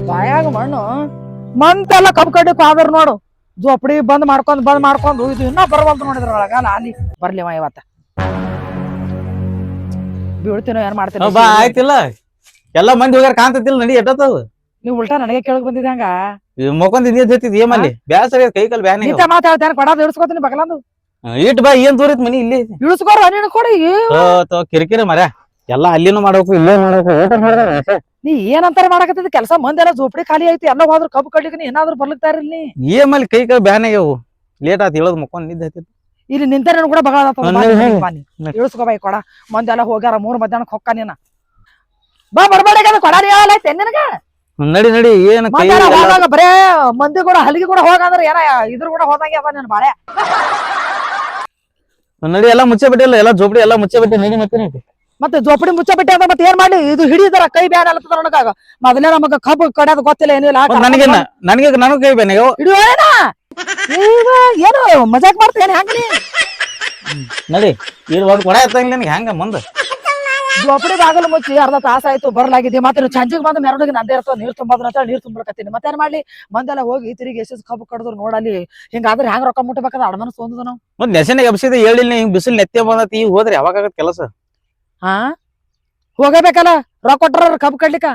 ಬಾಯಾಗ ಮಣ್ಣು ಮಂತೆಲ್ಲ ಕಬ್ಬು ಕಡ್ಡಿಕ್ ಆದ್ರ ನೋಡು ಜೋಪಡಿ ಬಂದ್ ಮಾಡ್ಕೊಂಡು ಇದು ಇನ್ನ ಬರವಲ್ದು ನೋಡಿದ್ರ ಒಳಗ ಅಲ್ಲಿ ಬರ್ಲಿವ ಇವತ್ತ ಬೀಳ್ತೀನೋ ಏನ್ ಮಾಡ್ತೀನಿ ಬಾ ಆಯ್ತಿಲ್ಲ ಎಲ್ಲಾ ಮಂದಿ ಹೋಗ್ಯಾರ ಕಾಣ್ತತಿಲ್ಲ ನಡಿ ಎಟ್ಟತ್ತದ ನೀವ್ ಉಲ್ಟಾ ನನಗೆ ಕೇಳಕ್ ಬಂದಿದ್ದಂಗ ಮೊಕೊಂದ್ ಇದ್ದಿದ್ ಏಮಲ್ಲಿ ಬ್ಯಾಸರ ಕೈ ಕಾಲ್ ಬ್ಯಾನೆ ನಿಂತ ಮಾತಾಡ್ತೇನೆ ಕೊಡೋದು ಇಳಿಸ್ಕೊತೀನಿ ಬಗಲಂದು ಇಟ್ ಬಾ ಏನ್ ದೂರ ಐತ್ ಮನಿ ಇಲ್ಲಿ ಇಳಿಸ್ಕೋರ ನೀನು ಕೊಡಿ ಕಿರಿಕಿರಿ ಮರ ಎಲ್ಲಾ ಅಲ್ಲಿನೂ ಮಾಡ್ಬೇಕು ಇಲ್ಲೇ ಮಾಡ್ಬೇಕು ನೀ ಏನಂತಾರ ಮಾಡಕತ್ತಿದ್ ಕೆಲಸ ಮಂದೆಲ್ಲ ಜೋಪಡಿ ಖಾಲಿ ಐತಿ ಎಲ್ಲ ಹೋದ್ರ ಕಬ್ಬು ಕಡ್ಲಿಕ್ಕೆ ನೀ ಏನಾದ್ರು ಬರ್ಲಿಕ್ತಾ ಇರಲಿ ಏಮಲ್ಲಿ ಕೈ ಕಾಲ್ ಬ್ಯಾನೆ ಆಗ್ಯಾವು ಲೇಟ್ ಆತ್ ಹೇಳೋದ್ ಮೊಕೊಂಡ್ ನಿದ್ದೆ ಹತ್ತಿತ್ತು ಇಲ್ಲಿ ನಿಂತ ಕೂಡ ಬಗಳ ಇಳಿಸ್ಕೋ ಕೊಡ ಮಂದೆಲ್ಲ ಹೋಗ್ಯಾರ 3 ಮಧ್ಯಾಹ್ನಕ್ ಹೊಕ್ಕ ನೀನ ಬಾ ಬಡಬಡ ಕೊಡ ಐತೆ ನಿನಗ ನಡಿ ನಡಿ ಏನ್ ಹೋದಾಗ ಬರೇ ಮಂದಿ ಕೂಡ ಹಲಿಗೆ ಕೂಡ ಹೋಗಂದ್ರ ಏನ ಇದ್ರ ಕೂಡ ಹೋದಂಗೆ ಅದ ನನ್ ಬಾಳೆ ನಡಿ ಎಲ್ಲಾ ಮುಚ್ಚೆ ಬಿಟ್ಟಿಲ್ಲ ಎಲ್ಲಾ ಜೋಪಡಿ ಎಲ್ಲಾ ಮುಚ್ಚೆ ಬಿಟ್ಟಿ ನಡಿ ಮತ್ತೆ ಜೋಪಡಿ ಮುಚ್ಚ ಬಿಟ್ಟೆ ಅಂತ ಮತ್ತೆ ಏನ್ ಮಾಡ್ಲಿ ಇದು ಹಿಡಿದಾರ ಕೈ ಬ್ಯಾನ್ ಅಲ್ಲತ್ತದ ನನಗಾಗ ಮೊದಲೇ ನಮಗ ಕಬ್ಬು ಕಡ್ಯಾದ ಗೊತ್ತಿಲ್ಲ ಏನಿಲ್ಲ ನನಗೆ ಕೈ ಬೇನೆ ಹಿಡಿಯೋಣ ಏನು ಮಜಾಕ್ ಮಾಡ್ತೇನೆ ಹೆಂಗ ನಡಿ ಇಲ್ಲಿ ಒಂದ್ ಕೊಡ ಎತ್ತಂಗಿಲ್ಲ ನಿನಗೆ ಹೆಂಗ ಮುಂದ ಜೋಪಡಿ ಬಾಗಲು ಮುಚ್ಚಿ ಅರ್ಧ ತಾಸ ಆಯ್ತು ಬರ್ಲಾಗಿದೆ ಮತ್ತೆ ಸಂಜೆಗೆ ಬಂದು ಮೆರವಣಿಗೆ ನಂದೇ ಇರ್ತವ ನೀರ್ ತುಂಬೋದ್ರ ಅಂತ ನೀರ್ ತುಂಬಕತ್ತೀನಿ ಮತ್ತೇನ್ ಮಾಡ್ಲಿ ಮಂದೆಲ್ಲ ಹೋಗಿ ತಿರುಗಿ ಎಷ್ಟು ಕಬ್ಬು ಕಡ್ದ್ರು ನೋಡಲ್ಲಿ ಹಿಂಗಾದ್ರೆ ಹೆಂಗ್ ರೊಕ್ಕ ಮುಟ್ಟಬೇಕದ ಅಡಮನಸ್ ತೊಂದದ ನಾವು ಮತ್ ನೆಸನೆ ಎಬ್ಸಿದ ಹೇಳಿಲ್ಲ ಹಿಂಗ್ ಬಿಸಿಲು ನೆತ್ತೆ ಬಂದತಿ ಈಗ ಹೋದ್ರೆ ಯಾವಾಗ ಆಗತ್ ಕೆಲಸ ಹಾ ಹೋಗಬೇಕಲ್ಲ ರೊಕ್ಕ ಕೊಟ್ರ ಕಬ್ಬು ಕಡ್ಲಿಕ್ಕ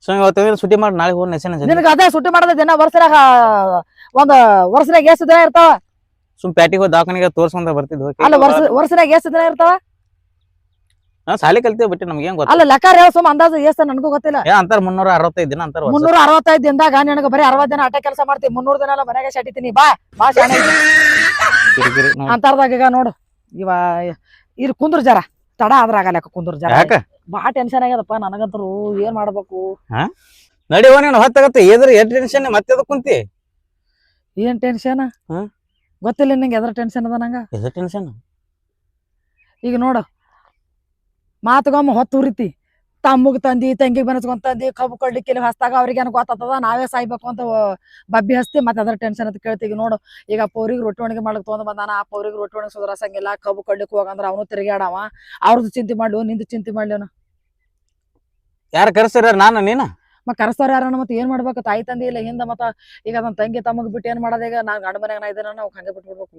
ಸೊ ಇವತ್ತು ಸುಟಿ ಮಾಡಿ ನಾಳೆ ಹೋಗಿ ನೆಸನೆ ನಿನಗ ಅದೇ ಸುಟ್ಟಿ ಮಾಡದ ದಿನ ವರ್ಷದಾಗ ವರ್ಷದಾಗ ಎಷ್ಟು ದಿನ ಇರ್ತಾವ ಸುಮ್ ಪ್ಯಾಟಿಗೆ ಹೋಗಿ ದವಾಖಾನಿಗೆ ತೋರ್ಸ್ಕೊಂಡ ಬರ್ತಿದ್ವಿ ಅಲ್ಲ ವರ್ಷದಾಗ ಎಷ್ಟು ದಿನ ಇರ್ತಾವ ಸಾಲಿ ಕಲ್ತೇವೆ ಬಿಟ್ಟು ನಮ್ಗೆ ಏನ್ ಗೊತ್ತ ಅಲ್ಲ ಲೆಕ್ಕ ಹೇಳ ಸುಮ್ ಅಂದಾಜು ಎಷ್ಟು ನನಗೂ ಗೊತ್ತಿಲ್ಲ ಅಂತಾರ 365 ದಿನ ಅಂತಾರ 365 ದಿನದಾಗ ನನಗ ಬರೀ 60 ದಿನ ಅಟೆ ಕೆಲಸ ಮಾಡ್ತೀನಿ 300 ದಿನ ಎಲ್ಲ ಮನೆಗೆ ಶಟಿತೀನಿ ಬಾ ಶಾಣೆ ಅಂತಾರದಾಗ ಈಗ ನೋಡು ಇವ ಇಲ್ಲಿ ಕುಂದ್ರ ಜರ ತಡ ಆದ್ರ ಆಗಲ್ಲ ಕುಂದ್ರ ಜರ ಬಾ ಟೆನ್ಷನ್ ಆಗ್ಯದಪ್ಪ ನನಗಂತರು ಏನ್ ಮಾಡ್ಬೇಕು ನಡಿ ನೀನು ಹೊತ್ತಾಗತ್ತೆ ಎದ್ರ ಎಷ್ಟ್ ಟೆನ್ಷನ್ ಮತ್ತೆ ಕುಂತಿ ಏನ್ ಟೆನ್ಷನ್ ಗೊತ್ತಿಲ್ಲ ನಿಂಗೆ ಎದ್ರ ಟೆನ್ಷನ್ ಅದ ನಂಗ ಎದ್ರ ಟೆನ್ಷನ್ ಈಗ ನೋಡು ಮಾತುಗೊಮ್ಮ ಹೊತ್ತು ಉರಿತಿ ತಮ್ಮಗ್ ತಂದಿ ತಂಗಿಗೆ ಬನಸ್ಕೊಂಡ್ ತಂದಿ ಕಬ್ಬು ಕೊಡ್ಲಿಕ್ಕೆ ಇಲ್ಲಿ ಹಸ್ತಾಗ ಅವ್ರಿಗೇನು ಗೊತ್ತಾಗ್ತದ ನಾವೇ ಸಾಯ್ಬೇಕು ಅಂತ ಬಬ್ಬಿ ಹಸ್ತಿ ಮತ್ತೆ ಅದ್ರ ಟೆನ್ಷನ್ ಅಂತ ಕೇಳ್ತೀವಿ ನೋಡು ಈಗ ಪೌರಿಗೆ ರೊಟ್ಟಿ ಒಣಗಿ ಮಾಡ್ಲಿಕ್ಕೆ ತೊಗೊಂಡ್ ಬಂದಾನ ಆ ಪೌರಿಗೆ ರೊಟ್ಟಿ ಒಣಗಿ ಸುಧಾರಸಂಗಿಲ್ಲ ಕಬ್ಬು ಕೊಡ್ಲಿಕ್ಕೆ ಹೋಗಂದ್ರ ಅವನು ತಿರುಗಾಡವ ಅವ್ರದ್ದು ಚಿಂತೆ ಮಾಡ್ಲು ನಿಂದು ಚಿಂತೆ ಮಾಡ್ಲಿವನ ಯಾರು ಕರೆಸ್ತಾರ ನಾನು ನೀನ ಕರೆಸ್ತಾರ ಯಾರನ್ನ ಮತ್ತೆ ಏನ್ ಮಾಡ್ಬೇಕು ತಾಯಿ ತಂದಿ ಇಲ್ಲ ಹಿಂದ ಮತ್ತ ಈಗ ಅದನ್ನ ತಂಗಿ ತಮ್ಮಗ್ ಬಿಟ್ಟು ಏನ್ ಮಾಡೋದ ಈಗ ನಾನ್ ಗಂಡ ಮನ್ಯಾಗ ನಾ ಇದ್ದೇನ ನಾವು ಹಂಗೆ ಬಿಟ್ಬಿಡ್ಬೇಕು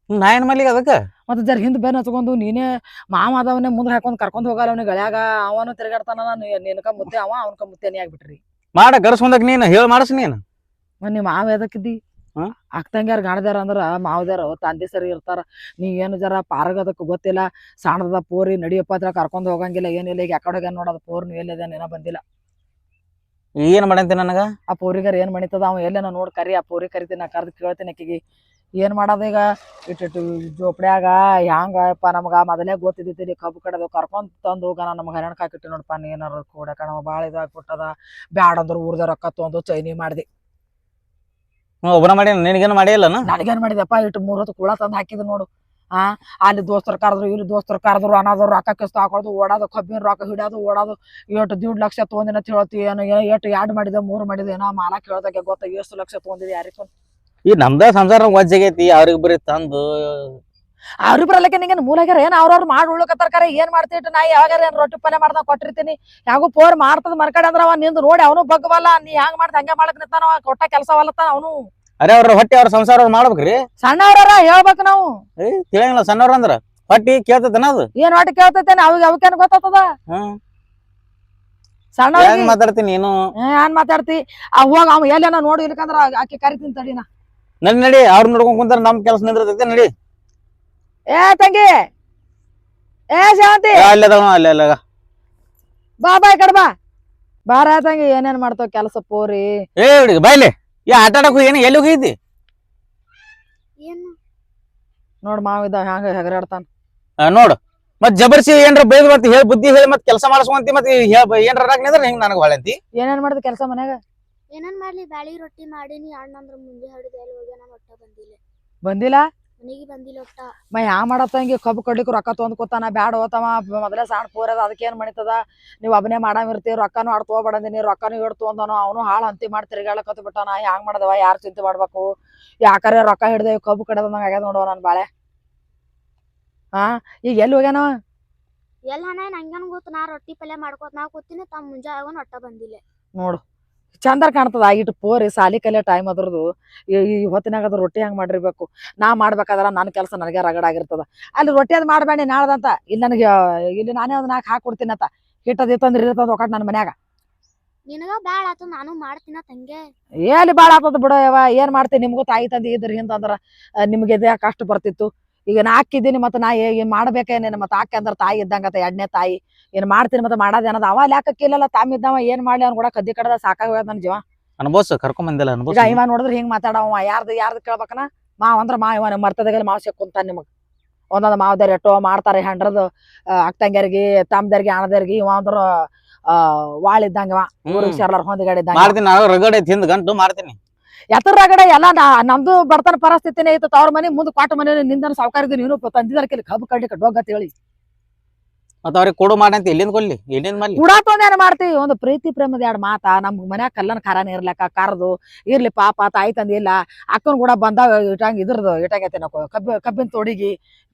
ನಾ ಏನ್ ಮಾಡ್ಲಿಕ್ಕೆ ಅದಕ್ಕೆ ಮತ್ತೆ ಜರ ಹಿಂದ್ ಬೆನ್ ಹಚ್ಕೊಂಡು ನೀನೇ ಮಾವ ಅದವನೇ ಮುಂದೆ ಹಾಕೊಂಡ್ ಕರ್ಕೊಂಡ್ ಹೋಗಲ್ಲ ಅವ್ನಿಗೆ ಗಳಿಯಾಗ ಅವನು ತಿರ್ಗಾಡ್ತಾನ ನಿನ್ಕ ಮುತ್ತೆ ಅವನ್ಕ ಮುತ್ತೇನಿ ಆಗ್ಬಿಟ್ರಿ ಮಾಡ ಕರ್ಸ್ಕೊಂಡಕ್ ನೀನು ಹೇಳಿ ಮಾಡಸ್ ನೀನು ನೀ ಮಾವ ಎದಕ್ಕಿದ್ದಿ ಅಕ್ಕಂಗ್ಯಾರ ಗಾಣದ್ಯಾರ ಅಂದ್ರ ಮಾವದ್ಯಾರ ತಂದೆ ಸರಿ ಇರ್ತಾರ ನೀ ಏನು ಜರ ಪಾರಗದಕ್ ಗೊತ್ತಿಲ್ಲ ಸಣ್ಣದ ಪೋರಿ ನಡಿಯಪ್ಪ ಹತ್ರ ಕರ್ಕೊಂಡ್ ಹೋಗಂಗಿಲ್ಲ ಏನಿಲ್ಲ ಈಗ ಯಾಕಡೆ ನೋಡೋದು ಪೋರ್ ನೀವು ಎಲ್ಲಿದೆ ಏನೋ ಬಂದಿಲ್ಲ ಏನ್ ಮಾಡಂತಿ ನನಗ ಆ ಪೋರಿಗಾರ ಏನ್ ಮಣಿತದ ಅವ ಎಲ್ಲೇನ ನೋಡ್ ಕರಿ ಆ ಪೋರಿ ಕರಿತೀನಿ ನಾ ಕರ್ದು ಕೇಳ್ತೀನಿ ಆಕಿಗೆ ಏನ್ ಮಾಡೋದು ಈಗ ಇಟ್ಟು ಜೋಪಡ್ಯಾಗ ಹ್ಯಾಂಗಪ್ಪ ನಮಗ ಮೊದಲೇ ಗೊತ್ತಿದ್ದಿರಿ ಕಬ್ಬು ಕಡದು ಕರ್ಕೊಂಡ್ ತಂದು ಹೋಗ ನಮ್ಗೆ ಹರಣ್ಕ ಹಾಕಿಟ್ಟು ನೋಡಪ್ಪ ಏನಾರು ಕೂಡಕ ನಮ್ ಬಾಳ ಇದಾಗ್ಬಿಟ್ಟದ ಬ್ಯಾಡ ಅಂದ್ರ ಊರ್ದ ರೊಕ್ಕ ತೊಂದು ಚೈನಿ ಮಾಡ್ದಿ ಒಬ್ಬನ ಮಾಡಿ ನಿನಗೇನು ಮಾಡಿಲ್ಲ ನನಗೇನ್ ಮಾಡಿದಪ್ಪ ಇಟ್ಟು 3 ಹೊತ್ತು ಕೂಳ ತಂದು ಹಾಕಿದ್ ನೋಡು ಅಲ್ಲಿ ದೋಸ್ತರು ಕರೆದ್ರು ಇಲ್ಲಿ ದೋಸ್ತರು ಕರೆದ್ರು ಅನ್ನೋದು ರೊಕ್ಕ ಕಿಸ್ತು ಹಾಕೋದು ಓಡೋದು ಕಬ್ಬಿನ ರೊಕ್ಕ ಹಿಡಿಯೋದು ಓಡೋದು ಎಷ್ಟು 1.5 ಲಕ್ಷ ತೊಗೊಂದಿನ ಹೇಳ್ತಿ ಏನು ಎಷ್ಟು 2 ಮಾಡಿದೆ 3 ಮಾಡಿದೆ ಏನೋ ಮಾಲ ಕೇಳೋದಕ್ಕೆ ಗೊತ್ತ ಎಷ್ಟು ಲಕ್ಷ ತೊಗೊಂಡಿದೆ ಯಾರಿಗೂ ಈ ನಮ್ದ ಸಂಸಾರ ವಜ್ಜಾಗೈತಿ ಅವ್ರಿಗೆ ಬರೀ ತಂದು ಅವ್ರಿಬ್ರಲ್ಲಕ್ಕೆ ನಿಂಗೇನು ಮೂಲಾಗ್ಯಾರ ಏನ್ ಅವ್ರವ್ರು ಮಾಡಿ ಉಳ್ಕತ್ತಾರ ಏನ್ ಮಾಡ್ತಿಟ್ಟು ನಾ ಯಾವಾಗಾರ ಏನ್ ರೊಟ್ಟಿ ಪಲ್ಯ ಮಾಡ್ದಾಗ ಕೊಟ್ಟಿರ್ತೀನಿ ಯಾಗೂ ಪೋರ್ ಮಾಡ್ತದ ಮರ್ಕಡೆ ಅಂದ್ರ ಅವ ನಿಂದು ನೋಡಿ ಅವನು ಬಗ್ಗವಲ್ಲ ನೀ ಹ್ಯಾಂಗ್ ಮಾಡ್ತ ಹಂಗೆ ಮಾಡಕ್ ನಿಂತಾನ ಕೊಟ್ಟ ಕೆಲಸ ವಲ್ಲತ್ತಾನ ಅವನು ಅರೆ ಅವ್ರ ಹೊಟ್ಟೆ ಅವ್ರ ಸಂಸಾರ ಮಾಡ್ಬೇಕ್ರಿ ಸಣ್ಣವ್ರ ಹೇಳ್ಬೇಕು ನಾವು ತಿಳಿಯಂಗಿಲ್ಲ ಸಣ್ಣವ್ರ ಅಂದ್ರ ಹೊಟ್ಟಿ ಕೇಳ್ತೈತನ ಅದು ಏನ್ ಹೊಟ್ಟಿ ಕೇಳ್ತೈತೇನೆ ಅವಾಗ ಅವಕ್ಕೇನ್ ಗೊತ್ತಾಗ್ತದ ಸಣ್ಣ ಮಾತಾಡ್ತೀನಿ ನೀನು ಏನ್ ಮಾತಾಡ್ತಿ ಹೋಗ ಅವ್ ಎಲ್ಲೇನ ನೋಡಿ ಇಲ್ಕಂದ್ರ ಆಕಿ ಕರಿತೀನಿ ತಡಿನ ನಡಿ ನಡಿ ಅವ್ರ ನೋಡ್ಕೊಂಡ್ ಕುಂತಾರ ನಮ್ ಕೆಲಸ ನಿಂದಿರ್ತೈತೆ ನಡಿ ಏ ತಂಗಿ ಏ ಶಾಂತಿ ಅಲ್ಲ ಬಾ ಬಾಯ್ ಕಡ್ಬಾ ಬಾರ ತಂಗಿ ಏನೇನ್ ಮಾಡ್ತಾವ ಕೆಲಸ ಪೋರಿ ಏ ಹುಡುಗಿ ಬಾಯ್ಲಿ ಆಟ ಆಡಕ್ ಏನ ಎಲ್ಲಿ ಹೋಗೈತಿ ನೋಡ್ ಮಾವಿದ ಹ್ಯಾಂಗ ಹೆಗರಾಡ್ತಾನ ನೋಡು ಮತ್ ಜಬರ್ಸಿ ಏನ್ರ ಬೈದ್ ಬರ್ತಿ ಹೇಳಿ ಬುದ್ಧಿ ಹೇಳಿ ಮತ್ ಕೆಲಸ ಮಾಡಿಸ್ಕೊಂತಿ ಮತ್ ಏನ್ರ ಹಿಂಗ್ ನನಗ್ ಹೊಳಂತಿ ಏನೇನ್ ಮಾಡಿದ ಕೆಲಸ ಮನ್ಯಾಗ ಏನೇನ್ ಮಾಡ್ಲಿ ಬ್ಯಾಳಿ ರೊಟ್ಟಿ ಮಾಡೀನಿ ಅಣ್ಣಂದ್ರ ಮುಂದೆ ಹಿಡಿದ ಎಲ್ಲಿ ಹೋಗ್ಯಾನ ಒಟ್ಟ ಬಂದಿಲ್ಲ ಮನಿಗೆ ಬಂದಿಲ್ಲ ಒಟ್ಟ ಹ್ಯಾಂಗ ಮಾಡತ್ತಂಗಿ ಕಬ್ಬು ಕಡ್ಲಿಕ್ ರೊಕ್ಕ ತೊಂದ್ ಕೂತಾನ ಬ್ಯಾಡ ಹೋತವ ಮೊದಲೇ ಸಣ್ಣ ಪೋರದ ಅದಕ್ಕೇನ್ ಮಣಿತದ ನೀವ್ ಒಬ್ಬನೇ ಮಾಡಾಮಿರ್ತಿ ರೊಕ್ಕನು ಆಡ್ ತಗೋಬೇಡಂದಿನಿ ರೊಕ್ಕನು ಇಡ್ ತೊಂದನು ಅವನು ಹಾಳು ಅಂತಿ ಮಾಡಿ ತಿರ್ಗಾಳಕತ್ ಬಿಟ್ಟಾನ ಹ್ಯಾಂಗ್ ಮಾಡದವ ಯಾರು ಚಿಂತೆ ಮಾಡ್ಬೇಕು ಯಾಕರೆ ರೊಕ್ಕ ಹಿಡ್ದೇವ್ ಕಬ್ಬು ಕಡದಂಗ ಆಗ್ಯದ ನೋಡುವ ನನ್ ಬಾಳೆ ಈಗ ಎಲ್ಲಿ ಹೋಗ್ಯಾನವ ಎಲ್ಲ ನಂಗೇನ್ ಗೊತ್ತು, ನಾ ರೊಟ್ಟಿ ಪಲ್ಯ ಮಾಡ್ಕೋತ ನಾ ಕೂತೀನಿ, ತಮ್ಮ ಮುಂಜಾನೆ ಆಗೋನ್ ಒಟ್ಟ ಬಂದಿಲ್ಲ. ನೋಡು ಚಂದ ಕಾಣ್ತದ ಇಟ್ಟು ಪೋರಿ ಸಾಲಿ ಕಲಿಯೋ ಟೈಮ್ ಅದ್ರದ್ದು ಈ ಹೊತ್ತಿನಾಗ ಅದ್ರ ರೊಟ್ಟಿ ಹಂಗೆ ಮಾಡಿರ್ಬೇಕು. ನಾ ಮಾಡ್ಬೇಕಾದ್ರ ನನ್ನ ಕೆಲಸ ನನಗೆ ರಗಡ ಆಗಿರ್ತದ. ಅಲ್ಲಿ ರೊಟ್ಟಿ ಅದ್ ಮಾಡಬೇಡಿ ನಾಳ್ದಂತ ಇಲ್ಲಿ ನನಗೆ ಇಲ್ಲಿ ನಾನೇ ಒಂದು ನಾಲ್ಕು ಹಾಕೊಡ್ತೀನಿ ಅಂತ ಹಿಟ್ಟದ್ ಇತ್ತಂದ್ರೆ ಇರ್ತದ ಒಕ್ಕಟ್ ನನ್ನ ಮನ್ಯಾಗ. ನಿನಗ ಬ್ಯಾಡ ಆತು, ನಾನು ಮಾಡ್ತೀನ ತಂಗೆ. ಎಲ್ಲಿ ಭಾಳ ಆತದ ಬಿಡ ಯವ್ವ, ಏನ್ ಮಾಡ್ತೀನಿ, ನಿಮ್ಗೂ ತಾಯಿ ತಂದೆ ಇದ್ರ ಹಿಂದಂದ್ರ ನಿಮ್ಗೆ ಇದೇ ಕಷ್ಟ ಬರ್ತಿತ್ತು. ಈಗ ನಾ ಹಾಕಿದ್ದೀನಿ ಮತ್ತೆ ನಾ ಏನ್ ಮಾಡ್ಬೇಕೇನೇನು ಮತ್ತೆ ಹಾಕಿ ಅಂದ್ರೆ ತಾಯಿ ಇದ್ದಂಗತ್ತ ಎರಡನೇ ತಾಯಿ. ಏನ್ ಮಾಡ್ತೀನಿ ಮತ್ತೆ ಮಾಡೋದ್ ಏನದ ಅವ ಲೆಕ್ಕಕ್ಕಿಲ್ಲಲ್ಲ, ತಾಮಿದ್ದವ ಏನ್ ಮಾಡ್ಲಿ ಅವ್ನ ಕೂಡ ಕದ್ದಿ ಕಡದ ಸಾಕಾಗೋದ್ ನನ್ ಜೀವ. ಅನ್ಬೋಸ್ ಕರ್ಕೊಂಡ್ ಬಂದಿಲ್ಲ ಅನ್ಬೋಸ್. ಈಗ ಇವ ನೋಡಿದ್ರೆ ಹಿಂಗ್ ಮಾತಾಡವ ಯಾರ್ದು ಕೇಳ್ಬೇಕನ. ಮಾವ ಅಂದ್ರ ಮಾವ ಮರ್ತದಾಗೆಲ್ಲ ಮಾವ ಸಿಕ್ಕುಂತಾನ ನಿಮಗ್. ಒಂದೊಂದ್ ಮಾವದಾರ ಎಷ್ಟೋ ಮಾಡ್ತಾರೆ ಹೆಂಡ್ರದು ಅಕ್ಕಂಗ್ಯಾರಿಗೆ ತಮ್ಮದವ್ರಿಗೆ ಅಣ್ಣದವ್ರಿಗೆ. ಇವ ಅಂದ್ರ ವಾಳ್ ಇದ್ದಂಗ ಊರಿಗೆ ಸೇರ್ಲಾರ ಹೊಂದಿಗಾಡಿ ಇದ್ದಂಗ ಮಾಡ್ತೀನಿ. ನಾನು ರಗಡೆ ತಿಂದ್ ಗಂಟು ಮಾಡ್ತೀನಿ. ಎತ್ತರ ರಗಡೆ ಎಲ್ಲ ನಮ್ದು ಬಡತನ ಪರಿಸ್ಥಿತಿನೇ ಇತ್ತು. ಅವ್ರ ಮನೆ ಮುಂದೆ ಕ್ವಾಟ ಮನೆ ನಿಂದನ ಸಾವುಕಾರಿದ್ದು ನೀನು ತಂದಿದಾರ ಕೇಳಿ ಕಬ್ಬು ಕಡ್ಲಿಕ್ಕೆ ಡೊಗ್ಗತ್ ಹೇಳಿ ಮತ್ತ ಅವ್ರಿಗೆ ಕೊಡು ಮಾಡಂತ ಎಲ್ಲಿಂದ ಕೊಡ್ಲಿ, ಎಲ್ಲಿಂದ ಮಾಡ್ಲಿ? ಕುಡಾತೊಂದೇನ ಮಾಡ್ತೀವಿ. ಒಂದು ಪ್ರೀತಿ ಪ್ರೇಮದ ಎರಡು ಮಾತಾ ನಮ್ ಮನ್ಯಾಗ ಕಲ್ಲನ್ ಖಾರಾನ ಇರ್ಲಕ್ಕ ಕರ್ದು ಇರ್ಲಿ ಪಾಪ ತಾಯಿ ತಂದಿ ಇಲ್ಲ ಅಕ್ಕನ್ ಕೂಡ ಬಂದಾಗ ಇಟ್ಟಂಗ ಇದ್ರದು ಇಟ್ಟಾಗೈತೆ ನಾವು ಕಬ್ಬಿನ ತೋಡಿಗಿ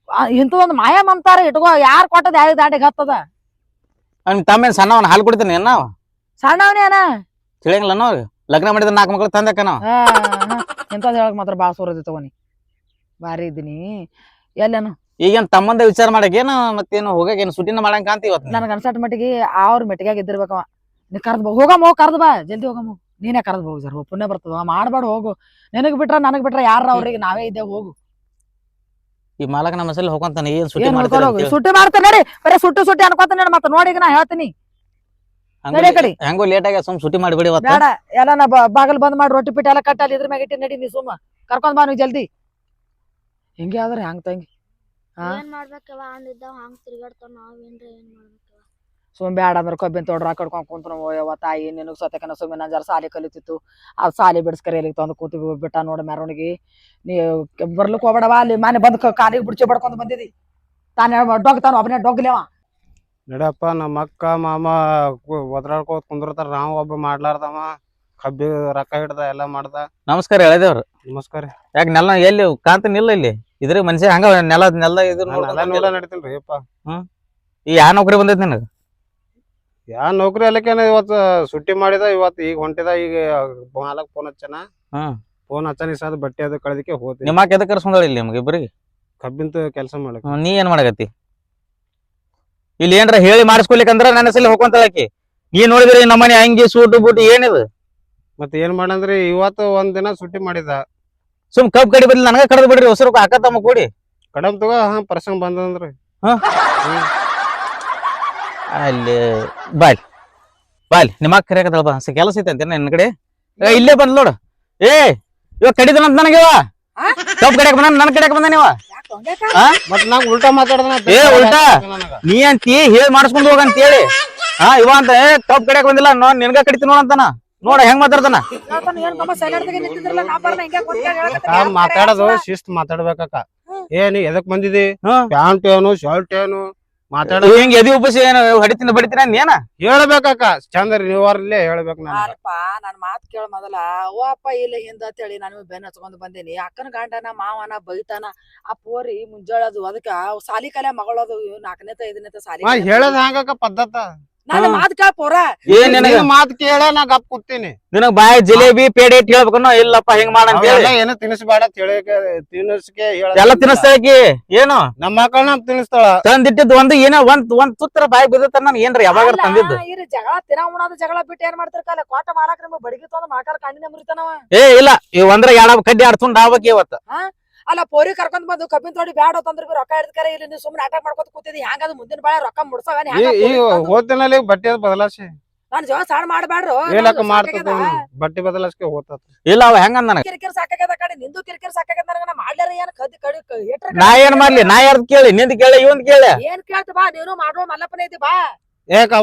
ಇಂಥದೊಂದು ಮಾಯ ಮಮತಾರ ಇಟ್ಕೋ. ಯಾರ್ ಕೊಟ್ಟದ ಯಾವ ದಾಟಿಗೆ ಹತ್ತದ. ಅವ್ನ ತಮ್ಮ ಸಣ್ಣವನ್ ಹಾಲು ಕುಡಿತೀನಿ ನಾವು ಸಣ್ಣವನೇನ ತಿಳಿಯಂಗಿಲ್ಲ ಅವ್ರಿಗೆ. ಲಗ್ನ ಮಾಡಿದ್ರೆ 4 ಮಕ್ಳು ತಂದಕ್ಕ ನಾವು. ಇಂಥದ್ ಹೇಳಕ್ ಮಾತ್ರ ಬಾಳ ಸೂರದಿ ತಗೋನಿ ಬಾರಿ ಇದ್ದೀನಿ ಎಲ್ಲೇನು. ಈಗೇನ್ ತಮ್ಮಂದ ವಿಚಾರ ಮಾಡಕೇನು ಮತ್ತೇನು ಹೋಗೇನು ಸುಟಿನ ಮಾಡಂಗ ಕಾಂತಿ ಇವತ್ತು. ನನ್ಗ ಅನ್ಸಟ್ ಮಟ್ಟಿಗೆ ಅವ್ರ ಮೆಟ್ಟಿಗಾಗ ಇದ್ದಿರ್ಬೇಕವ. ನೀ ಕರ್ದ್ ಹೋಗಮ್ಮ ಕರ್ದ್ ಬಾ ಜಲ್ದಿ ಹೋಗಮ್ಮ. ನೀನೇ ಕರ್ದ್ ಹೋಗು ಸರ್ ಪುಣ್ಯ ಬರ್ತದ. ಮಾಡ್ಬೇಡ ಹೋಗು. ನಿನಗ್ ಬಿಟ್ರ ಯಾರ ಅವ್ರಿಗೆ ನಾವೇ ಇದ್ದೇವೆ ಹೋಗು. ಈ ಮಾಲಕ ನಮ್ಮ ಹೆಸರಲ್ಲಿ ಹೋಗಂತಾನೆ ಏನ್ ಸುಟಿ ಏನ್ ಮಾಡ್ತೀರ ಹೋಗು ಸುಟ್ಟಿ ಮಾಡ್ತೇನೆ ನಡಿ. ಬರೀ ಸುಟ್ಟಿ ಅನ್ಕೋತ ನಡಿ. ಮತ್ತೆ ನೋಡಿ ಈಗ ನಾ ಹೇಳ್ತೀನಿ ನಡಿ ಕಡಿ. ಹೆಂಗೋ ಲೇಟ್ ಆಗಿ ಸುಮ್ ಸುಟಿ ಮಾಡಿಬಿಡಿ ಇವತ್ತು. ಬೇಡ ಎಲ್ಲ ನಾ ಬಾಗಲ್ ಬಂದ್ ಮಾಡಿ ರೊಟ್ಟಿ ಪಿಟ್ಟಿ ಎಲ್ಲ ಕಟ್ಟಲ್ಲಿ ಇದ್ರ ಮ್ಯಾಗ ಇಟ್ಟಿ ನಡಿ. ನೀ ಸುಮ್ಮ ಕರ್ಕೊಂಡ್ ಬಾ ನೀವು ಜಲ್ದಿ. ಹಿಂಗೆ ಆದ್ರೆ ಹೆಂಗ್ ತಂಗಿ ಏನ್ ಮಾಡ್ಬೇಕವ ಅಂದಿದ್ದಾವ ಹಂಗ್ ತಿರ್ಗಾಡ್ತಾವ. ನಾವೇನ್ರ ಏನ್ ಮಾಡ್ಬೇಕವ. ಸುಮ್ ಬ್ಯಾಡ ಅಂದ್ರೆ ಕಬ್ಬಿನ ತೋಡ್ರ ಕಡ್ಕೊಂಡ್ ಕುಂತ ಯವ್ವ ತಾಯಿ ನಿನಗ್ ಸತ್ಯಕನ ಸುಮ್ಮನೆ ಜರ ಸಾಲಿ ಕಲಿತಿತ್ತು. ಅದು ಸಾಲಿ ಬಿಡಿಸ್ಕರಿ ಎಲ್ಲಿಗೆ ತಂದು ಕೂತಿ ಬಿಟ್ಟ ನೋಡಿ ಮೆರವಣಿಗೆ. ನೀ ಬರ್ಲಿಕ್ ಹೋಗ್ಬೇಡವ. ಅಲ್ಲಿ ಮನೆ ಬಂದ್ ಕಾಲಿಗೆ ಬಿಡ್ಚಿ ಬಡ್ಕೊಂಡ್ ಬಂದಿದಿ. ತಾನೇ ಡೊಗ್ ತಾನು ಒಬ್ಬನೇ ಡೊಗ್ಲೇವ. ನಡಿಯಪ್ಪ ನಮ್ಮ ಅಕ್ಕ ಮಾಮ ಒದ್ರಾಡ್ಕೋತ ಕುಂದಿರ್ತಾರ. ನಾವು ಒಬ್ಬ ಮಾಡ್ಲಾರ್ದವ ಕಬ್ಬಿ ರೊಕ್ಕ ಹಿಡ್ದ ಎಲ್ಲಾ ಮಾಡ್ದ. ನಮಸ್ಕಾರ ಹೇಳಿದೇವ್ರು. ನಮಸ್ಕಾರ. ಯಾಕೆ ನೆಲ ಎಲ್ಲಿ ಕಾಂತನಿಲ್ಲ ಇಲ್ಲಿ ಇದ್ರ ಮನುಷ್ಯ ಹಂಗ ನೆಲ ಇದ್ರ ನೋಡ ನಡಿತೀನ್ರಿ ಅಪ್ಪ. ಈ ಯಾ ನೌಕರಿ ಬಂದೈತಿ ನಿನಗ? ಯಾ ನೌಕರಿ ಅಲ್ಲಕೇನ ಇವತ್ತು ಸುಟ್ಟಿ ಮಾಡಿದ. ಇವತ್ತು ಈಗ ಹೊಂಟಿದ. ಈಗ ಮಾಲಕ್ ಫೋನ್ ಹಚ್ಚನ. ಫೋನ್ ಹಚ್ಚನ ಸದ್ ಬಟ್ಟೆ ಅದು ಕಳೆದಕ್ಕೆ ಹೋತಿ. ನಿಮ್ಮ ಅಕ್ಕ ಎದಕ್ ಕರ್ಸ್ಕೊಂಡಾಳ ಇಲ್ಲಿ ನಿಮ್ಗೆ ಇಬ್ಬರಿಗೆ? ಕಬ್ಬಿಂತ ಕೆಲಸ ಮಾಡಕ್. ನೀ ಏನ್ ಮಾಡಕತ್ತಿ ಇಲ್ಲಿ? ಏನ್ರ ಹೇಳಿ ಮಾಡಿಸ್ಕೊಲಿಕ್ಕಂದ್ರ ನನ್ನ ಹೆಸರಲ್ಲಿ ಹೋಗ್ಕೊಂತಾಳಕಿ. ನೀ ನೋಡಿದ್ರಿ ನಮ್ಮನೆ ಅಂಗಿ ಸೂಟು ಬೂಟು ಏನಿದು? ಮತ್ತೆ ಏನ್ ಮಾಡಂದ್ರಿ ಇವತ್ತು ಒಂದ್ ದಿನ ಸುಟ್ಟಿ ಮಾಡಿದ. ಸುಮ್ ಕಬ್ ಕಡಿ ಬದ್ಲಿ ನನಗ ಕಡ್ದು ಬಿಡ್ರಿ ಹೊಸರು ಅಕ್ಕ ತಮ್ಮ ಕೂಡಿ. ಕಡಮ್ ತಗೋ ಪ್ರಸಂಗ ಬಂದಂದ್ರಿ. ಅಲ್ಲಿ ಬಾಲ್ ನಿಮ್ಮ ಅಕ್ಕ ಕರಿಯಾಕತ್ತಳ ಬಾ. ಕೆಲಸ ಐತೆ ಅಂತ ನನ್ನ ಕಡೆ. ಇಲ್ಲೇ ಬಂದ್ ನೋಡು. ಇವಾಗ ಕಡಿದನಂತ ನನಗೆ ಕಬ್ ಕಡಿಯಾಕ ಬಂದ ನನ್ ಕಡಿಯಾಕ ಬಂದ ನೀವ. ಮತ್ ನಾಕ್ ಉಲ್ಟಾ ಮಾತಾಡ್ದ. ಉಲ್ಟಾ ನೀ ಅಂತಿ ಹೇಳಿ ಮಾಡಿಸ್ಕೊಂಡ್ ಹೋಗಂತ ಹೇಳಿ. ಇವ ಅಂತ ಕಬ್ ಕಡಿಯಾಕ ಬಂದಿಲ್ಲ ನಿನ್ಗ ಕಡಿತೀನಿ ನೋಡಂತಾನ. ನೋಡ ಹೆಂಗ್ ಮಾತಾಡ್ತಾನ. ಮಾತಾಡೋದು ಶಿಸ್ತ್ ಮಾತಾಡ್ಬೇಕಕ್ಕ. ನೀ ಎದಕ್ ಬಂದಿದಿ? ಪ್ಯಾಂಟ್ ಏನು ಶರ್ಟ್ ಏನು ಮಾತಾಡ. ಹಿಂಗ್ ಎದಿ ಉಪಸಿ ಏನು ಹೊಡಿತೀನಿ ಬಡಿತೀನಿ ಏನ ಹೇಳ್ಬೇಕಕ್ಕ. ಚಂದ ನೀವರ್ಲೇ ಹೇಳ್ಬೇಕು. ನನ್ ಮಾತ್ ಕೇಳ ಮೊದಲ ಅವ್ವ ಅಪ್ಪ ಇಲ್ಲ ಹಿಂದ ಅಂತೇಳಿ ನಾನು ಬೆನ್ ಹಚ್ಕೊಂಡ್ ಬಂದೇನಿ. ಅಕ್ಕನ ಗಂಡನ ಮಾವನ ಬೈತಾನ. ಆ ಪೋರಿ ಮುಂಜಾಳದು ಅದಕ್ಕ ಸಾಲಿ ಕಲೆ ಮಗಳದು 4ನೇತ 5ನೇತ ಸಾಲಿ ಹೇಳದ್ ಹ್ಯಾಂಗಕ್ಕ ಪದ್ಧತ. ನನ್ನ ಮಾತ್ ಕೇಳ ಪೋರ. ಏನ್ ನಿನಗ ಮಾತ್ ಕೇಳ ನಾ ಗಪ್ ಕೂತೀನಿ. ನಿನಗ್ ಬಾಯ್ ಜಿಲೇಬಿ ಪೇಡೆ ಇಟ್ ಹೇಳ್ಬೇಕನ್ನೋ ಇಲ್ಲಪ್ಪ ಹಿಂಗ್ ಮಾಡಂತ ಏನು ತಿನ್ನಿಸ್ಬೇಡ ತಿನ್ನಿಸ್ಕೆ ಎಲ್ಲ ತಿನ್ನಿಸ್ತಾಳಕಿ. ಏನು ನಮ್ಮ ಮಕ್ಕಳನ್ನ ತಿನ್ನಿಸ್ತಾಳ. ತಂದಿಟ್ಟಿದ್ ಒಂದು ಏನೋ ಒಂದ್ ತುತ್ತರ ಬಾಯಿ ಬಿದ್ದತ್ತ ನಾನು ಏನ್ರಿ ಯಾವಾಗ ತಂದಿದ್ದು. ಜಗಳ ತಿನ್ನ ಉಣದ ಜಗಳ ಬಿಟ್ಟು ಏನ್ ಮಾಡ್ತಿರ್ಕಲ್ಲ ಕೋಟ ಮಾಲಕ ನಿಮ್ಗೆ ಬಡಗಿ ತೊಂದ್ ಮಾಕಾಲ ಕಣ್ಣಿನ ಮುರಿತಾನವ. ಇಲ್ಲ ಇವ್ ಒಂದ್ರ ಎರಡ ಕಡ್ಡಿ ಆಡ್ಸ್ಕೊಂಡ್ ಆಗ್ಬೇಕ ಇವತ್ತ. ಅಲ್ಲ ಪೋರಿ ಕರ್ಕೊಂಡ್ ಬಂದು ಕಬ್ಬಿನ ತೋಡಿ ಬ್ಯಾಡ ತಂದ್ರ ರೊಕ್ಕ ಹಿಡ್ಕರ ಇಲ್ಲಿ ನೀವು ಸುಮ್ಮನೆ ಆಟ ಮಾಡ್ಕೊತ ಕೂತಿದಿ. ಹ್ಯಾಂಗದ ಮುಂದಿನ ಬಾಳ ರೊಕ್ಕ ಮುಡ್ಸವ ಹೋದ್ನಲ್ಲಿ ಬಟ್ಟೆ ಬದಲಾಸಿ. ನಾನ್ ಜೀವ ಸಾಣ ಮಾಡ್ಬ್ಯಾಡ್ರು. ಮಾಡ್ತದ ಬಟ್ಟೆ ಬದಲಾಸ್ಕೆ ಹೋಗ್ತದ. ಇಲ್ಲ ಅವ ಹೆಂಗ ನನಗ ಕಿರಿಕಿರಿ ಸಾಕಾಗ್ಯದ ಕಡೆ ನಿಂದು ಕಿರಿಕಿರಿ ಸಾಕಾಗ್ಯದ. ನನಗ ಮಾಡ್ಲಾರ ಏನ್ ಕದಿ ಕಡಿ ನಾ ಏನ್ ಮಾಡ್ಲಿ? ನಾ ಯಾರ್ದು ಕೇಳಿ ನಿಂದ ಕೇಳಿ ಇವಂದ್ ಕೇಳಿ ಏನ್ ಕೇಳ್ತ ಬಾ. ನೀನು ಮಾಡುವ ಮಲ್ಲಪ್ಪನ ಐತಿ ಬಾ.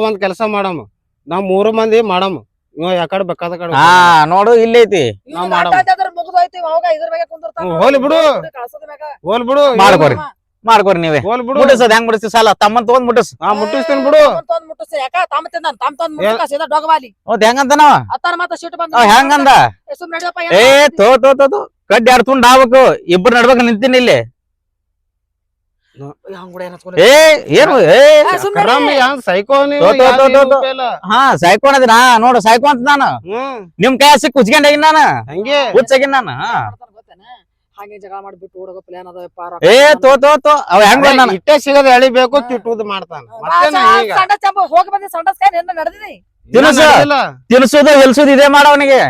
ಒಂದ್ ಕೆಲಸ ಮಾಡಮ್ಮ. ನಾವ್ 3 ಮಂದಿ ಮಾಡಮ್ಮ. ಇವ ಯಾಕಡೆ ಬೇಕಾದ ಕಡೆ. ನೋಡು ಇಲ್ಲೈತಿ ಮುಗ್ದೋಯ್ತಿ. ಹೋಗ ಇದ್ರ ಮ್ಯಾಗ ಕುಂದಿರ್ತಾನ. ಹೋಲಿ ಬಿಡು. ಹೋಲ್ ಬಿಡು. ಮಾಡ್ಕೋರಿ ನೀವೇ. ಹೋಲ್ ಬಿಡು. ಮುಟ್ಟಿಸೋದ್ ಹೆಂಗ್ ಮುಟ್ಟಿಸ್ತಿ ಸಾಲ ತಮ್ಮನ್ ತಗೊಂಡ್ ಮುಟ್ಟಿಸ್. ಮುಟ್ಟಿಸ್ತೀನಿ ಬಿಡು. ಮುಟ್ಟಿಸ್ತೀನಿ ಯಾಕ ತಮ್ಮ ತಿಂದ ತಮ್ಮ ತಂದ್ ಸೀದಾ ಡೊಗವಾಲಿ. ಹೌದ್ ಹೆಂಗಂತನ ಅತ್ತಾರ ಮತ್ತ ಸಿಟ್ಟು ಬಂದ ಹೆಂಗಂದ? ಸುಮ್ ನಡಿಯಪ್ಪ. ತೋ ಕಡ್ಡಿ ಆಡ್ತುಂಡ್ ಆಗ್ಬೇಕು. ಇಬ್ರು ನಡ್ಬೇಕು ನಿಂತೀನಿ ಇಲ್ಲಿ. ಹಂಗ್ ಕೂಡ ಏ ಏನು ಏ ಸೈಕೋ ಹಾ ಸಾಯ್ಕೊಂಡದಿ ನಾ ನೋಡು ಸಾಯ್ಕೊಂತ ನಾನು ನಿಮ್ ಕೈ ಸಿಕ್ ಕುಚ್ಕೊಂಡಾಗಿನ್ ನಾನು ಹಂಗೆ ಹುಚ್ಚಾಗಿನ್ ನಾನು ಹಾಗೆ ಜಗಳ ಮಾಡ್ಬಿಟ್ಟು ಓಡೋಗೋ ಪ್ಲಾನ್ ಅದ ಏ ತೋ ಅವ ಹೆಂಗ್ ನಾನು ಇಟ್ಟೆ ಸಿಗದ ಎಳಿಬೇಕು ಕಿಟ್ಟುದು ಮಾಡ್ತಾನ ಮತ್ತೇನ ಈಗ ಸಂಡ ಚಂಬ ಹೋಗಿ ಬಂದಿ ಸಂಡಸ್ ಕೈ ನಿನ್ನ ನಡೆದಿನಿ ತಿನ್ಸುದು ಎಲ್ಸುದು ಇದೇ ಮಾಡವನಿಗೆ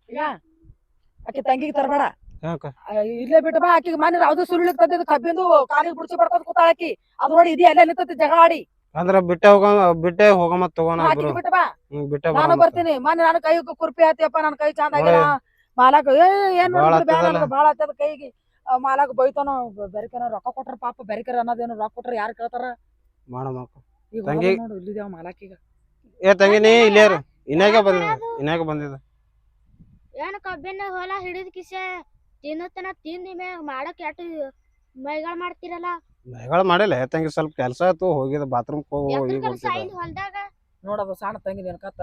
ಈಗ ಆಕಿ ತಂಗಿಗೆ ತರಬೇಡ ಯಾಕ? ಇಲ್ಲೇ ಬಿಟ್ಟು ಬಾ ಆಕಿಗೆ ಮನೆ ಯಾವ್ದು ಸುರುಳಿಗೆ ತಂದಿದ್ದು ಕಬ್ಬಿಂದು ಕಾಲಿಗೆ ಬುಡ್ಚಿ ಬಡ್ಕೊಂಡ್ ಕೂತಾಳ ಆಕಿ ಅದ್ ನೋಡಿ ಇದೀ ಅಲ್ಲೇ ನಿಂತತಿ ಜಗಳ ಆಡಿ ಅಂದ್ರ ಬಿಟ್ಟೆ ಹೋಗಮತ್ ತಗೋಣ ಆಕಿಗೆ ಬಿಟ್ಟು ಬಾ ಬಿಟ್ಟೆ ನಾನು ಬರ್ತೀನಿ ಮನೆ ನಾನು ಕೈ ಕುರ್ಪಿ ಆತಿಯಪ್ಪ ನನ್ ಕೈ ಚಂದ ಆಗಿಲ್ಲ ಮಾಲಕ್ ಏನ್ ನೋಡಿದ್ರು ಬಾಳ ಆತದ ಕೈಗೆ ಮಾಲಕ್ ಬೈತಾನ ಬೆರಿಕರ ರೊಕ್ಕ ಕೊಟ್ರ ಪಾಪ ಬೆರಿಕರ ಅನ್ನೋದೇನು ರೊಕ್ಕ ಕೊಟ್ರ ಯಾರು ಕೇಳ್ತಾರ ಮಾಡಮಕ್ಕ ಈಗ ತಂಗಿ ನೋಡು ಇಲ್ಲಿದೇವ ಮಾಲಕ್ ಈಗ ಏ ತಂಗಿ ನೀ ಇಲ್ಲೇರು ಇನ್ನಾಗ ಬಂದಿದ ಏನ್ ಕಬ್ಬಿನ ಹೊಲ ಹಿಡಿದ್ ಕಿಸೆ ತಿನ್ನತನ ತಿಂದಿ ಮ್ಯಾಗ ಮಾಡಕ್ ಎಟ್ಟು ಮೈಗಳ್ ಮಾಡ್ತಿರಲ್ಲ ಮೈಗಳು ಮಾಡಿಲ್ಲ ತಂಗಿ ಸ್ವಲ್ಪ ಕೆಲಸ ಆಯ್ತು ಹೋಗಿದ ಬಾತ್ರೂಮ್ ಹೋಗಿ ಈಗ ಕೆಲಸ ಹೊಂಟಿದ ಇಲ್ಲಿ ಹೊಲ್ದಾಗ ನೋಡದು ಸಣ್ಣ ತಂಗಿ ನೆನ್ಕತ್ತ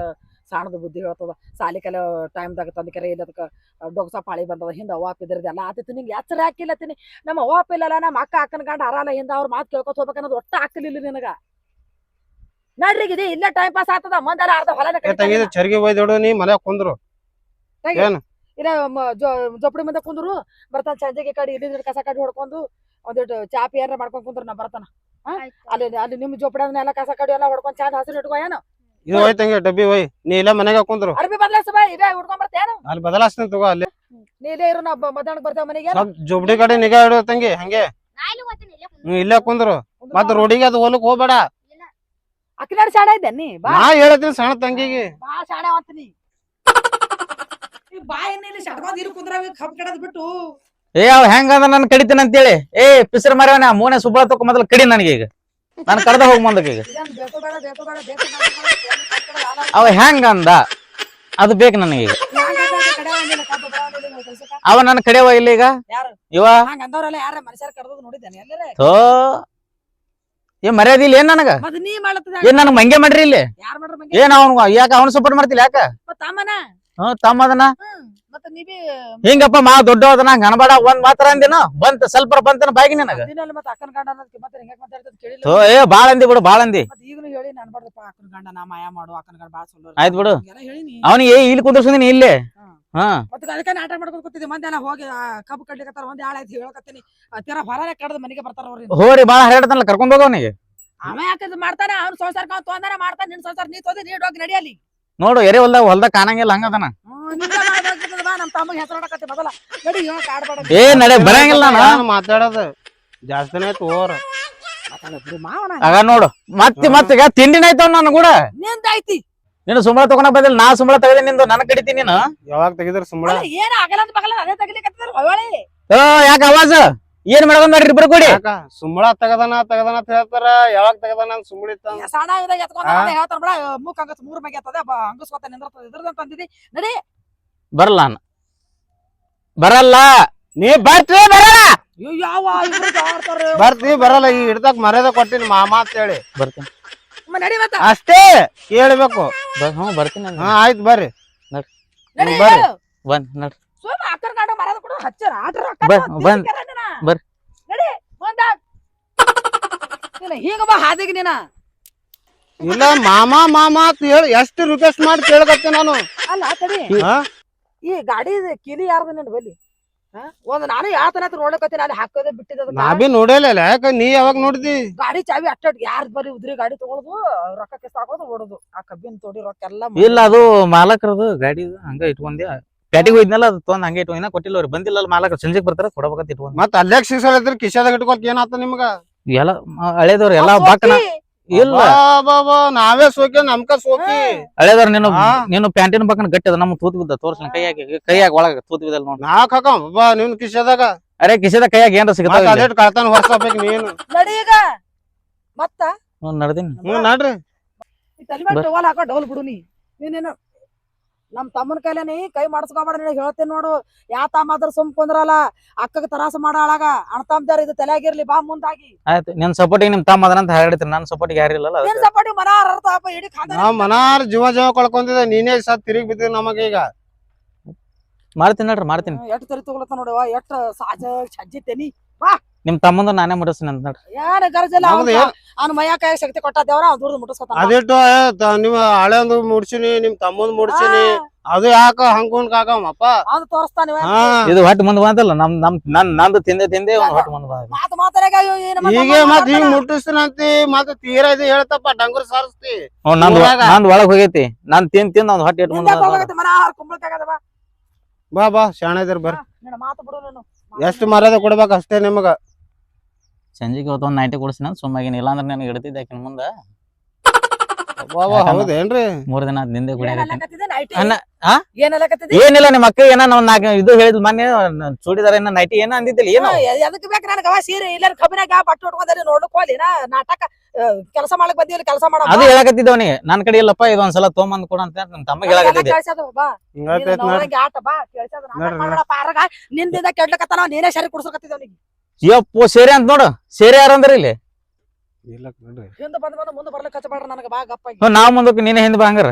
ಸಣ್ಣದ ಬುದ್ಧಿ ಹೇಳ್ತದ ಸಾಲಿ ಕಲೆ ಟೈಮ್ದಾಗ ತಂದ ಕೆರೆ ಇಲ್ಲದಕ್ಕ ಡೊಗ್ಸ ಪಾಳಿ ಬಂದದ ಹಿಂದ ಅವ್ವ ಇದ್ರದ್ದು ಎಲ್ಲ ಆತಿತ್ತು ನಿಂಗೆ ಎಚ್ಚರ ಹಾಕಿಲ್ಲ ತಿನಿ ನಮ್ಮ ಅವ್ವ ಇಲ್ಲಲ್ಲ ನಮ್ಮ ಅಕ್ಕ ಅಕ್ಕನ ಗಂಡ ಅರಲ್ಲ ಹಿಂದ ಅವ್ರ ಮಾತು ಕೇಳ್ಕೊತ ಹೋಗ್ಬೇಕನ್ನೋದು ಒಟ್ಟ ಹಾಕಲಿಲ್ಲ ನಿನಗ ನಡ್ರಿಗಿದೆ ಇಲ್ಲೇ ಟೈಮ್ ಪಾಸ್ ಆಗ್ತದ ಮುಂದೆಲ್ಲ ಅರ್ಧ ಹೊಲನ ತಂಗಿ ಚರ್ಗಿ ಒಯ್ದೋಡು ನೀ ಮನೆ ಕುಂದ್ರು ಏನ್ ಇಲ್ಲ ಜೊಪಡಿ ಮುಂದೆ ಕುಂದ್ರು ಬರ್ತಾನ ಸಂಜೆಗೆ ಕಡೆ ಇಲ್ಲಿ ಕಸ ಕಡಿ ಹೊಡ್ಕೊಂಡು ಒಂದಿಟ್ಟು ಚಾಪಿ ಏನಾರ ಮಾಡ್ಕೊಂಡ್ ಕುಂದ್ರು ನಾ ಬರ್ತಾನ ಅಲ್ಲಿ ನಿಮ್ ಜೊಪಡನೆಲ್ಲ ಕಸ ಕಡಿ ಎಲ್ಲ ಹೊಡ್ಕೊಂಡ್ ಚಂದ ಹಸಿರು ಇಟ್ಕೋ ಏನು ಇದು ಹೋಯ್ ತಂಗಿ ಡಬ್ಬಿ ಹೋಯ್ ನೀ ಇಲ್ಲ ಮನೆಗ ಕುಂದ್ರು ಅರ್ಬಿ ಬದಲಾಯಿಸ ಬಾ ಇದೇ ಹುಡ್ಕೊಂಡ್ ಬರ್ತೇನು ಅಲ್ಲಿ ಬದಲಾಸ್ತೀನಿ ತಗೋ ಅಲ್ಲಿ ನೀ ಇಲ್ಲೇ ಇರು ನಾ ಮಧ್ಯಾಹ್ನಕ್ ಬರ್ತೇವೆ ಮನೆಗೆ ಸ್ವಲ್ಪ ಜೋಬಡಿ ಕಡೆ ನಿಗಾ ಇಡು ತಂಗಿ ಹಂಗೆ ನಾ ಇಲ್ಲಿ ಹೋಗ್ತೀನಿ ಇಲ್ಲೇ ಇಲ್ಲೇ ಕುಂದ್ರು ಮತ್ ರೋಡಿಗೆ ಅದು ಹೋಲಕ್ ಹೋಗ್ಬೇಡ ಅಕ್ಕಿನಾಡಿ ಶಾಣೆ ಇದ್ದೆ ನೀ ಬಾ ನಾ ಹೇಳ್ತೀನಿ ಸಣ್ಣ ತಂಗಿಗೆ ಬಾ ಶಾಣೆ ಅಂತೀನಿ ಬಾ ಏನಿಲ್ಲ ಶಟ್ಕೊಂಡ್ ಇಲ್ಲಿ ಕುಂದ್ರಾಗ ಕಬ್ಬ್ ಕಡದ್ ಬಿಟ್ಟು ಏ ಅವ್ ಹೆಂಗದ ನನ್ ಕಡಿತೀನಿ ಅಂತೇಳಿ ಏ ಪಿಸರ್ ಮಾರ್ಯವನ ಮೂನೆ ಸುಬ್ಬಳ ತಕೊ ಮೊದಲು ಕಡಿ ನನಗೆ ಈಗ ನಾನು ಕಡ್ದ ಹೋಗ್ ಮುಂದಕ್ಕೆ ಈಗ ಇದೇನ್ ಬೇಕು ಬೇಡ ಬೇಕು ಬೇಡ ಬೇಕು ಬೇಡ ಅವ ಹೆಂಗಂದ ಅದು ಬೇಕು ನನಗೆ ಈಗ ಅವ ನನ್ನ ಕಡೆವ ಇಲ್ಲ ಈಗ ಯಾರು ಇವ ಹಂಗ ಅಂದವ್ರಲ್ಲ ಯಾರ ಮನುಷ್ಯರ ಕಡ್ದದ್ ನೋಡಿದ್ದೇನೆ ಎಲ್ಲರೇ ಥೋ ಏ ಮರ್ಯಾದಿ ಇಲ್ಲ ಏನ್ ನನಗ ಮತ್ ನೀ ಮಾಡತ್ತದ ಏನ್ ನನಗ್ ಮಂಗೆ ಮಾಡ್ರಿ ಇಲ್ಲಿ ಯಾರ್ ಮಾಡ್ರ ಮಂಗೆ ಏನ್ ಅವ್ನು ಯಾಕ ಅವ್ನು ಸಪೋರ್ಟ್ ಮಾಡ್ತಿಲ್ಲ ಯಾಕ ಮತ್ ತಮ್ಮನ ತಮ್ಮ ಅದನ್ನ ಮತ್ತ ನೀವೇ ಹಿಂಗಪ್ಪ ಮಾ ದೊಡ್ಡ ಅದನ್ನ ಹಂಗ ಅನ್ಬೇಡ ಒಂದ್ ಮಾತ್ರ ಅಂದಿನ ಬಂತ ಸ್ವಲ್ಪ ಬಂತನ ಬಾಗಿ ನನಗ ದಿನಲ್ಲಿ ಮತ್ತ ಅಕ್ಕನ ಗಂಡ ಅನ್ನೋದಕ್ಕೆ ಮತ್ತೆ ಹಿಂಗ ಮಾತಾಡ್ತದ ಕೇಳಿಲ್ಲ ಥೋ ಏ ಬಾಳ ಅಂದಿ ಬಿಡು ಬಾಳ ಅಂದಿ ಮತ್ ಈಗನು ಹೇಳಿ ನಾನು ಬಾರ್ದಪ್ಪ ಅಕ್ಕನ ಗಂಡ ನಾ ಮಾಯ ಮಾಡು ಅಕ್ಕನ ಗಂಡ ಬಾಳ ಸುಳ್ಳು ಆಯ್ತ್ ಬಿಡು. ಹೇಳಿನಿ ಅವನಿಗೆ ಇಲ್ಲಿ ಕುಂದ್ರಸಿದೀನಿ ಇಲ್ಲೇ ಹಾ ಮತ್ತೆ ಅದಕ್ಕೆ ನಾಟಕ ಮಾಡ್ಕೊಂಡು ಕೂತಿದ್ದೆ ಮಂದಿ ಎಲ್ಲ ಹೋಗಿ ಕಬ್ಬು ಕಡ್ಲಿಕತ್ತಾರ ಒಂದ್ ಆಳಾಯ್ತು ಹೇಳಕತ್ತೀನಿ ತೀರ ಹೊರಗೆ ಕಡ್ದ ಮನೆಗೆ ಬರ್ತಾರ ಅವ್ರಿ ಹೋರಿ ಬಾಳ ಹರಡ್ತಾನಲ್ಲ ಕರ್ಕೊಂಡ್ ಹೋಗ ಅವನಿಗೆ ಅವ ಯಾಕೆ ಮಾಡ್ತಾನೆ ಅವ್ನ ಸಂಸಾರ ತೊಂದಾನೆ ಮಾಡ್ತಾನೆ ನಿನ್ ಸಂಸಾರ ನೀ ತೊಂದಿ ನೀ ಹೋಗಿ ನಡಿಯಲ್ಲಿ ನೋಡು ಎರೆ ಹೊಲ್ದಾಗ ಕಾಣಂಗಿಲ್ಲ ಹಂಗದನ ನಮ್ ತಮ್ಮಗೆ ಹೆಸರು ಹೊಡಕತ್ತಿ ಮೊದಲ ನಡಿ ಹೇಳಕ್ ಆಡ್ಬೇಡ ಏ ನಡೆ ಬರಂಗಿಲ್ಲ ನಾನು ಮಾತಾಡೋದು ಜಾಸ್ತಿನೇ ಆಯ್ತು ಓರ್ ಮಾವನ ಆಗ ನೋಡು ಮತ್ತೆ ಈಗ ತಿಂಡಿನ ಆಯ್ತವ್ ನಾನು ಕೂಡ ನಿಂದಾಯ್ತಿ ನೀನು ಸಂಬಳ ತಗೊಂಡ ಬದಲ್ ನಾ ಸಂಬಳ ತಗದೆ ನಿಂದು ನನ್ನ ಕಡಿತೀನಿ ನೀನು ಯಾವಾಗ ತೆಗಿದ್ರ ಸಂಬಳ ಏನ್ ಆಗಲ್ಲ ಬಗಲ್ಲ ಅದೇ ತಗಲಿಕತ್ತಿದ್ರ ಹೊಳಿ ಯಾಕ ಅವಾಜ್ ಏನ್ ಮಾಡ್ಕೊಂಡ್ ಮಾಡ್ರಿ ಇಬ್ರು ಕೂಡಿ ಯಾಕ ಸಂಬಳ ತಗದನ ಅಂತ ಹೇಳ್ತಾರ ಯಾವಾಗ ತಗದನ ಸಂಬಳ ಇತ್ತ ಸಣ್ಣ ಇದಾಗ ಎತ್ಕೊಂಡ ಹೇಳ್ತಾರ ಬಿಡ ಮೂಕ್ ಹಂಗಸ್ ಮೂರ್ ಮಗೆ ಎತ್ತದ ಹಂಗಸ್ಕೊತ ನಿಂದ್ರತದ ಇದ್ರದಂತ ಅಂದಿದಿ ನಡಿ ಬರಲ್ಲ ನಾನು ಬರಲ್ಲ ನೀ ಬರ್ತೀವಿ ಬರಲ್ಲ ಯಾವ ಆಡ್ತಾರ ಬರ್ತೀವಿ ಬರಲ್ಲ ಈ ಹಿಡ್ದಕ್ ಮರ್ಯಾದ ಕೊಟ್ಟಿನಿ ಮಾಮ ಅಂತ ಹೇಳಿ ಬರ್ತೀನಿ ನಡಿ ಮತ್ತ ಅಷ್ಟೇ ಕೇಳ್ಬೇಕು ಹ್ಞೂ ಬರ್ತೀನಿ ಹಾ ಆಯ್ತು ಬರ್ರಿ ನಡಿ ಬರ್ರಿ. ಬಂದ್ ನಡ್ರಿ ಸುಮ್ಮ ಅಕ್ಕನ ಗಂಡ ಮರದ ಕೂಡ ಹಚ್ಚಾರ ಆಟರ ಬಂದ್ ಬರ್ರಿ. ನಡಿ ಬಂದ ಇಲ್ಲ ಹೀಗ ಬಾ ಹಾದಿಗೆ ನೀನ ಇಲ್ಲ ಮಾಮ ಅಂತ ಹೇಳಿ ಎಷ್ಟು ರಿಕ್ವೆಸ್ಟ್ ಮಾಡಿ ಕೇಳಕತ್ತೆ ನಾನು ಅಲ್ಲ ತಡಿ ಹಾ? ಈ ಗಾಡಿ ಕಿಲಿ ಯಾರ್ದ ನಿನ್ ಬಲ್ಲಿ ಒಂದ್ ನಾನು ಯಾತನ ನೋಡ್ಲಕತ್ತೀನಿ ಅಲ್ಲಿ ಹಾಕೋದೆ ಬಿಟ್ಟಿದ ನಾ ಬಿ ನೋಡಿಲ್ಲ ಯಾಕ ನೀ ಯಾವಾಗ ನೋಡಿದಿ ಗಾಡಿ ಚಾವಿ ಅಟ್ಟ ಯಾರ್ದ್ ಬರೀ ಉದ್ರಿ ಗಾಡಿ ತಗೊಳುದು ರೊಕ್ಕ ಕಿಸ್ ಹಾಕೋದು ಓಡುದು ಆ ಕಬ್ಬಿನ ತೋಡಿ ರೊಕ್ಕ ಎಲ್ಲ ಇಲ್ಲ ಅದು ಮಾಲಕರದು ಗಾಡಿ ಹಂಗ ಇಟ್ಕೊಂಡೆ ಪ್ಯಾಟಿಗೆ ಹೋಯ್ದ್ನಲ್ಲ ಅದು ತೊಂದ್ ಹಂಗೆ ಇಟ್ಕೊಂಡ್ ಕೊಟ್ಟಿಲ್ಲ ಅವ್ರು ಬಂದಿಲ್ಲ ಅಲ್ಲಿ ಮಾಲಕರು ಸಂಜೆಗೆ ಬರ್ತಾರ ಕೊಡಬೇಕಂತ ಇಟ್ಕೊಂಡ್ ಮತ್ ಅಲ್ಲೇಕ್ ಸಿಕ್ಸಳಿದ್ರ ಕಿಶಾದಾಗ ಇಟ್ಕೊಳಕ್ ಏನಾತ ನಿಮ್ಗ ಎಲ್ಲ ಹಳೇದವ್ರು ಎಲ್ಲಾ ಬಾಕನ ಇಲ್ಲ ಬಾಬಾ ನಾವೇ ಸೋಕಿ ನಮ್ಕ ಸೋಕಿ ಹಳೇದವ್ರು ನೀನು ಹಾ. ನೀನು ಪ್ಯಾಂಟಿನ ಬಕ್ಕನ ಗಟ್ಟಿ ಅದ ನಮ್ಗೆ ತೂತ್ ಬಿದ್ದ ತೋರ್ಸ ಕೈಯಾಗ ಒಳಗ ತೂತ್ ಬಿದ್ದಲ್ಲ ನೋಡಿ ನಾಕ್ ಹಾಕ ಬಾ ನಿನ್ ಕಿಶಾದಾಗ ಅರೆ ಕಿಸದ ಕೈಯಾಗ ಏನ್ರ ಮತ್ ಸಿಗತಾವ ಅದೇಟ್ ಕಳ್ತಾನ ಹೊರ್ಸಬೇಕು ನೀನು ನಡಿ ಈಗ ಮತ್ತ ನಡ್ದೀನಿ ನಡ್ರಿ ತಲೆ ಮೇಲೆ ಟವಲ್ ಹಾಕೋ ಡೌಲ್ ಬಿಡು ನೀನೇನು ನಮ್ ತಮ್ಮನ ಕೈಲೇನಿ ಕೈ ಮಾಡಿಸ್ಕೊಬೇಡ ನೀನು ಹೇಳ್ತೇನೆ ನೋಡು ಯಾ ತಮ್ಮ ಸುಮ್ ಕುಂದ್ರಲ್ಲ ಅಕ್ಕಗ ತರಾಸ ಮಾಡಾಳಾಗ ಅಣ್ತಮ್ದಾರ ಇದು ತಲೆಯಾಗಿರ್ಲಿ ಬಾ ಮುಂದಾಗಿ ಆಯ್ತು ನಿನ್ ಸಪೋರ್ಟಿಗೆ ನಿಮ್ ತಮ್ಮ ಅದನ್ನ ಹೇಳಿದ್ರಿ ನನ್ನ ಸಪೋರ್ಟಿಗೆ ಯಾರು ಇಲ್ಲಲ್ಲ ಏನ್ ಸಪಾಟಿ ಮನ ಅರ್ಥ ಇಡೀ ಖಾದ ನಾವ್ ಮನಾರ್ ಜೀವ ಜೀವ ಕಳ್ಕೊಂತಿದ್ದೆ ನೀನೇ ಸತ್ ತಿರುಗಿ ಬಿದ್ದಿ ನಮಗ ಈಗ ಮಾಡ್ತೀನಿ ನೋಡ್ರಿ ಮಾಡ್ತೀನಿ. ಎಷ್ಟ್ ತರಿ ತಗೊಳತ್ತ ನೋಡವ, ಎಷ್ಟ್ ಸಾಜ ಸಜ್ಜಿತೇನಿ. ನಿಮ್ ತಮ್ಮಂದು ನಾನೇ ಮುಡಿಸ್ತೀನಿ ಅಂತ ನೋಡ್ರಿ. ಏನ್ ಗರಜಲ್ಲ ನಮ್ದು ಅವ್ನ ಮೈಯ ಕೈ ಶಕ್ತಿ ಕೊಟ್ಟ ದೇವ್ರ ಅವ್ನ ದುಡ್ದು ಮುಟ್ಟಿಸ್ಕೊತಾನ. ಅದಿಟ್ಟು ನಿಮ್ಮ ಹಳೆಂದು ಮುಡ್ಸಿನಿ, ನಿಮ್ ತಮ್ಮಂದ್ ಮುಡ್ಸಿನಿ, ಅದು ಯಾಕ ಹಂಗೊಂಡ್ ಕಾಕಮ್ಮಪ್ಪ ಅವ್ನು ತೋರಿಸ್ತಾನ. ಇದು ಹೊಟ್ಟೆ ಮುಂದ್ ಬಂತಲ್ಲ, ನಂದು ತಿಂದೆ ಹೊಟ್ಟೆ ಮುಂದ್ ಬಂದ. ಮಾತು ಮಾತಾಡ್ಯಾಗ ಈಗ ಮತ್ ಹಿಂಗ್ ಮುಟ್ಟಿಸ್ತೀನಂತಿ, ಮತ್ ತೀರಾ ಇದು ಹೇಳ್ತಪ್ಪ ಡಂಗುರ್ ಸಾರಿಸ್ತಿ. ನಂದ್ ಒಳಗ್ ಹೋಗೈತಿ, ನಾನ್ ತಿಂದ್ ಅವ್ನ ಹೊಟ್ಟೆ ಇಟ್ಟು ಮುಂದ್ ಮನ ಕುಂಬಳಕಾಗದವ. ಬಾ ಬಾ ಶಾಣ ಇದ್ರ ಬರ್ರಿ. ಮಾತು ಬಿಡು ನೀನು. ಎಷ್ಟ್ ಮರ್ಯಾದೆ ಕೊಡ್ಬೇಕ ಅಷ್ಟೇ ನಿಮಗ. ಸಂಜೆಗೆ ಇವತ್ತು ಒಂದ್ ನೈಟಿ ಕೊಡಿಸಿನ ಸುಮ್ಮಾಗಿನ, ಇಲ್ಲಾಂದ್ರೆ ನನಗೆ ಹಿಡ್ತಿದ್ದೆ ಆಕಿನ ಮುಂದ. ಹೌದೇನ್ರಿ? 3 ದಿನ ನಿಂದೆ ಏನಲ್ಲಕತ್ತಿದಿ? ಏನಿಲ್ಲ, ನಿಮ್ಮ ಅಕ್ಕ ಏನ ನಾವ್ ಇದು ಹೇಳಿದ್ ಮೊನ್ನೆ ಚೂಡಿದಾರ ನೈಟಿ ಏನ ಅಂದಿದ್ದಿಲ್ಲ ಏನು? ಎದಕ್ ಬೇಕು ನನಗವ ಸೀರೆ ಇಲ್ಲ ಕಬ್ಬಿನಾಗ ಬಟ್ಟೆ ಉಟ್ಕೊಂಡ್ರಿ ನೋಡಕ್ ಹೋಲಿ ನಾ ನಾಟಕ ಕೆಲಸ ಮಾಡಕ್ ಬಂದಿಲ್ಲ, ಕೆಲಸ ಮಾಡ ಅದು ಹೇಳಕತ್ತಿದ್ದೆ ಅವನಿಗೆ. ನನ್ ಕಡೆ ಇಲ್ಲಪ್ಪ, ಇದೊಂದ್ಸಲ ತೊಗೊಂಬಂದ್ ಕೊಡ ಅಂತ ನಮ್ ತಮ್ಮ ಹೇಳಕತ್ತಿದ್ದೆ. ನಿಂದಿಂದ ಕೆಡ್ಲಕತ್ತಾನ, ನೀನೇ ಸರಿ ಕುಡ್ಸಕತ್ತಿದ್ದ ಅವನಿಗೆ. ಯಪ್ಪೋ ಸೇರೆ ಅಂತ ನೋಡು, ಸೇರೆ ಯಾರಂದ್ರ ಇಲ್ಲಿ ಹಿಂದ ಬಂದ್ ಮುಂದೆ ಬರ್ಲಿಕ್ಕೆ ಕಚ್ಚ ಮಾಡ್ರ ನನಗ ಬಾ ಗಪ್ಪ. ನಾವ್ ಮುಂದಕ್ಕೆ ನೀನೇ ಹಿಂದ್ ಬಾ ಹಂಗಾರ.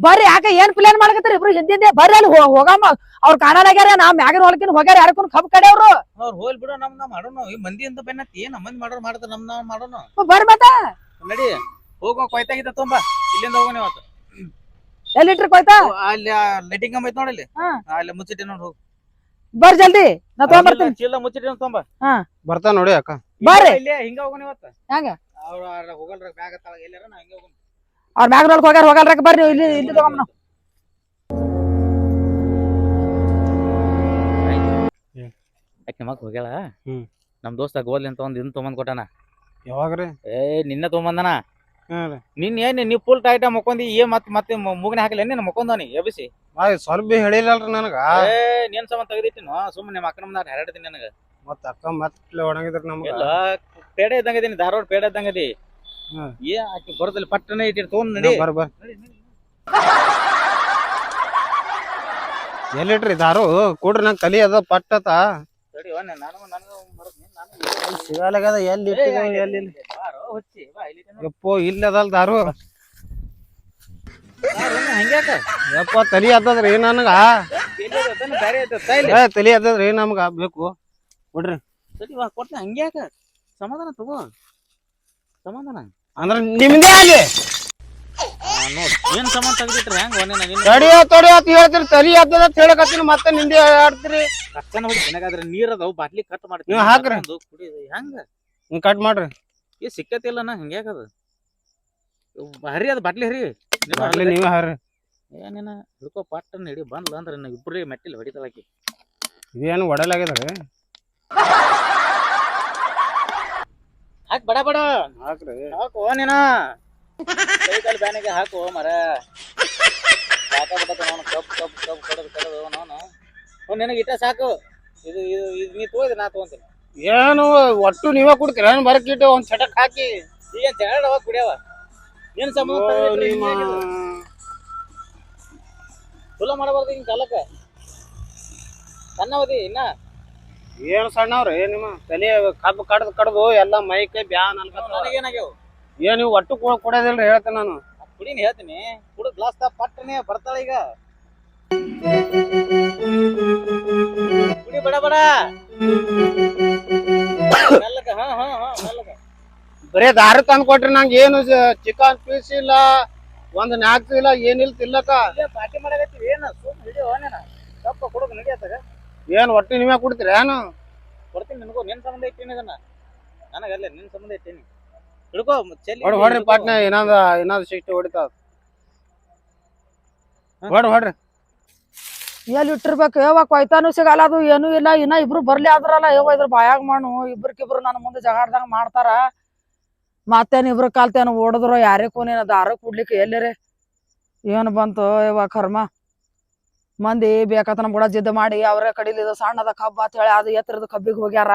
ಬರ್ರಿ ಯಾಕ ಏನ್ ಪ್ಲಾನ್ ಮಾಡಕತ್ತೀರಿ ಇಬ್ರು ಹಿಂದಿಂದೆ? ಬರ್ರಿ ಅಲ್ಲಿ ಹೋಗಮ್ಮ. ಅವ್ರ ಕಾಣಲಾಗ್ಯಾರ, ನಾ ಮ್ಯಾಗಿನ ಹೊಲಕಿನ ಹೋಗ್ಯಾರ, ಯಾರಕ್ಕೂ ಕಬ್ಬು ಕಡೆ ಅವ್ರು. ಅವ್ರು ಹೋಲ್ ಬಿಡು, ನಮ್ ಮಾಡೋಣ. ಈ ಮಂದಿ ಅಂತ ಬೆನ್ನತ್ತಿ ಏನ್ ಮಂದಿ ಮಾಡ್ತಾರ, ನಮ್ ಮಾಡೋಣ. ಬರ್ರಿ ಮತ್ತ ನಡಿ ಹೋಗೋ, ಕೊಯ್ತಾಗಿದ್ದ ತುಂಬಾ ಇಲ್ಲಿಂದ ಹೋಗೋಣ ಇವತ್ತು. ಎಲ್ಲಿಟ್ರಿ ಕೊಯ್ತಾ? ಅಲ್ಲಿ ಲೈಟಿಂಗ್ ಕಂಬ ಐತ್ ನೋಡಲ್ಲಿ, ಅಲ್ಲಿ ಮುಚ್ಚಿಟ್ಟೆ ನೋಡಿ ಹೋಗು. ಬರ್ರಿ ಜಲ್ದಿ, ನಾ ತಗೊಂಡ್ಬರ್ತೀನಿ. ಚೀಲ ಮುಚ್ಚಿಟ್ಟೆ ತೊಂಬ. ಬರ್ತಾ ನೋಡಿ ಅಕ್ಕ. ಬರ್ರಿ ಇಲ್ಲೇ ಹಿಂಗ ಹೋಗೋಣ ಇವತ್ತು. ಹೆಂಗ ಅವ್ರ ಹೋಗಲ್ರ ಬ್ಯಾಗ್ ತಳ ಎಲ್ಲಾರ ನಾ ಹಿಂಗ ಹೋಗೋಣ. ಅವ್ರ ಮ್ಯಾಗ್ನೊಳಗೆ ಹೋಗ್ಯಾರ, ಹೋಗಲ್ರಕ್ಕ ಬರ್ರಿ ನೀವು ಇಲ್ಲಿ ತಗೊಂಡ್ ನಾವು. ಯಾಕೆ ಮಕ್ ಹೋಗ್ಯಾಳ. ನಮ್ ದೋಸ್ತ ಗೋಲ್ ಅಂತ ಒಂದ್ ಇದನ್ನ ತೊಗೊಂಡ್ ಕೊಟ್ಟಾನ. ಯಾವಾಗ್ರಿ? ನಿನ್ನೆ ತೊಗೊಂಬಂದನ. ನಿನ್ ಏನ್ ನೀವ್ ಫುಲ್ ಟೈಟ್ ಮಕ್ಕೊಂದಿ, ಮತ್ತೆ ಮೂಗನೆ ಹಾಕಿಲ್ಲ ನೀನ್ ಮಕ್ಕೊಂದವನಿ ಎಬ್ಬಿಸಿ. ಸ್ವಲ್ಪ ಹೇಳಿಲ್ಲಲ್ರಿ ನನಗ. ನೀನ್ ಸಮ ತೆಗೆದಿಟ್ಟಿನ ಸುಮ್ಮನೆ ನಿಮ್ಮ ಅಕ್ಕನ ಮುಂದೆ ಹರಡ್ತೀನಿ ನನಗ. ಮತ್ತ ಅಕ್ಕ ಮತ್ತೆ ಒಣಗಿದ್ರ ನಮ್ಗ. ಎಲ್ಲ ಪೇಡ ಇದ್ದಂಗ ಇದೀನಿ, ಧಾರವಾಡ ಪೇಡ ಇದ್ದಂಗ ಅದಿ. ಆಕಿ ಬರೋದಲ್ಲಿ ಪಟ್ಟನೆ ಇಟ್ಟಿರ್ ತೊಗೊಂಡ್ ನಡಿ. ಎಲ್ಲಿಟ್ರಿ ದಾರು ಕೊಡ್ರಿ, ನಂಗೆ ತಲಿ ಅದ ಪಟ್ಟತ ಸಿಗಾಲಾಗದ. ಎಲ್ಲಿ ಯಪ್ಪೋ ಇಲ್ಲ ಅದಲ್ ದಾರು. ಯಪ್ಪ ತಲಿ ಅದ್ದದ್ರಿ ನನಗ, ತಲಿ ಅದ್ದದ್ರಿ ನಮ್ಗ ಬೇಕು ಕೊಡ್ರಿ. ಕೊಡ್ತೀನಿ ಹಂಗ್ಯಾಕ, ಸಮಾಧಾನ ತಗೋ, ಸಮಾಧಾನ ಅಂದ್ರ ನಿಮ್ದೇ ಅಲ್ಲಿ ಏನ್ ಸಮಾನ ತೆಗ್ದಿಟ್ರಿ ಹೆಂಗ ತಡಿಯತ್ ಹೇಳ್ತೀರಿ. ತಲಿ ಅದ್ದದ ಹೇಳಕತ್ತೀನಿ, ಮತ್ತೆ ನಿಂದೆ ಆಡ್ತೀರಿ. ಕಷ್ಟನ ಹೋಗಿ ನನಗಾದ್ರೆ ನೀರದವು ಬಾಟ್ಲಿ ಕಟ್ ಮಾಡ್ತೀನಿ. ನೀವು ಹಾಕ್ರಿ, ಹೆಂಗ ಕಟ್ ಮಾಡ್ರಿ. ಈ ಸಿಕ್ಕತಿಲ್ಲ ನಾ ಹಿಂಗ್ಯಾಕದ ಹರಿ ಅದ ಬಾಟ್ಲಿ ಹರಿ. ನೀವೇ ಹಾರಿ. ಏನೇನ ಹಿಡ್ಕೋ ಪಟ್ಟನ್ ಹಿಡಿ ಬಂದ್ಲ ಅಂದ್ರೆ ಇಬ್ರಿಗೆ ಮೆಟ್ಟಿಲ್ ಹೊಡಿತಲಾಕಿ. ಇದೇನು ಒಡಲಾಗ್ಯದ್ರಿ. ಹಾಕ್ ಬಡ ಬಡ ಹಾಕ್ರಿ. ಹಾಕು ನೀನ ಕೈ ಕಾಲು ಬ್ಯಾನಿಗೆ ಹಾಕು ಮರ. ಸಾಕಾಗ್ಬಿಟ್ಟದ ನೋನು, ಕಬ್ಬು ಕಡದು ನೋನು. ನಿನಗೆ ಇಟ್ಟ ಸಾಕು. ಇದು ನೀ ತಗೋದ್ರೆ ನಾ ತಗೊಂತೀನಿ. ಏನು ಒಟ್ಟು ನೀವೇ ಕುಡ್ತೀರ? ಬರಕಿಟ್ಟು ಒಂದ್ ಚಟಕ್ ಹಾಕಿ ಈಗ ಜಗಳ ಹೋಗಿ ಕುಡಿಯವ. ಏನ್ ಸಂಬಂಧ ಚಲೋ ಮಾಡಬಾರ್ದು ಹಿಂಗ ಕಾಲಕ್ಕ. ಸಣ್ಣವದಿ ಇನ್ನ ಏನ್ ಸಣ್ಣವ್ರಿ ನಿಮ್ಮ ತಲೆ ಕಬ್ಬು ಕಡ್ದು ಎಲ್ಲ ಮೈ ಕೈ ಬ್ಯಾನ್ ನನಗೇನಾಗ್ಯಾವ? ಏನ್ ನೀವು ಒಟ್ಟು ಕೊಡೋದಿಲ್ರಿ ಹೇಳ್ತೇನೆ ನಾನು. ಕುಡಿನಿ ಹೇಳ್ತೀನಿ, ಕುಡ ಗ್ಲಾಸ್ ಪಟ್ಟನೆ ಬರ್ತಾಳ ಈಗ. ಕುಡಿ ಬಡ ಬಡ ಮೆಲ್ಲಕ. ಮೆಲ್ಲಕ ಬರೇ ದಾರಿ ತಂದ್ ಕೊಟ್ರಿ. ನಂಗೆ ಏನು ಚಿಕನ್ ಪೀಸ್ ಇಲ್ಲ, ಒಂದ್ ನಾಕ್ಸ್ ಇಲ್ಲ, ಏನಿಲ್ಲ ತಿಲ್ಲಕ. ಪಾರ್ಟಿ ಮಾಡಕತ್ತೀವಿ ಏನ? ಸುಮ್ ಹಿಡಿಯೋ ನೇನ ಕಪ್ಪ ಕೊಡೋದು ನಡಿಯತ್ತಾಗ. ಏನ್ ಒಟ್ಟು ನೀವೇ ಕುಡ್ತೀರ ಏನು? ಕೊಡ್ತೀನಿ ನಿನಗೂ. ನಿನ್ ಸಂಬಂಧ ಇಟ್ಟೀನಿ ಇದನ್ನ, ನನಗಲ್ಲ ನಿನ್ ಸಂಬಂಧ ಇಟ್ಟೀನಿ. ಹಿಡ್ಕೋ ಹೊಡ್ರಿ ಪಾಟ್ನ. ಏನಾದ್ರು ಶಿಸ್ತು ಹೊಡಿತಾವ. ಹೊಡ್ರಿ. ಎಲ್ಲಿ ಇಟ್ಟಿರ್ಬೇಕು ಯಾವ ಕೊಯ್ತಾನು ಸಿಗಲ್ಲ, ಅದು ಏನೂ ಇಲ್ಲ. ಇನ್ನ ಇಬ್ರು ಬರ್ಲಿ ಆದ್ರಲ್ಲ ಯಾವ ಇದ್ರ ಬಾಯಾಗ ಮಾಡು. ಇಬ್ರಕಿಬ್ರು ನನ್ನ ಮುಂದೆ ಜಗಾಡ್ದಂಗ ಮಾಡ್ತಾರ. ಮತ್ತೇನ್ ಇಬ್ರು ಕಾಲ್ತೇನು ಓಡದ್ರು ಯಾರಿಗೂ ದಾರ ಕುಡ್ಲಿಕ್ಕೆ ಎಲ್ಲರೇ ಏನು ಬಂತು ಇವ ಕರ್ಮ. ಮಂದಿ ಬೇಕತನ ಬುಡ ಜಿದ್ದ ಮಾಡಿ ಅವ್ರ ಕಡಿಲಿದ ಸಣ್ಣದ ಕಬ್ಬ ಅಂತ ಹೇಳಿ ಅದು ಎತ್ತರದ ಕಬ್ಬಿಗೆ ಹೋಗ್ಯಾರ.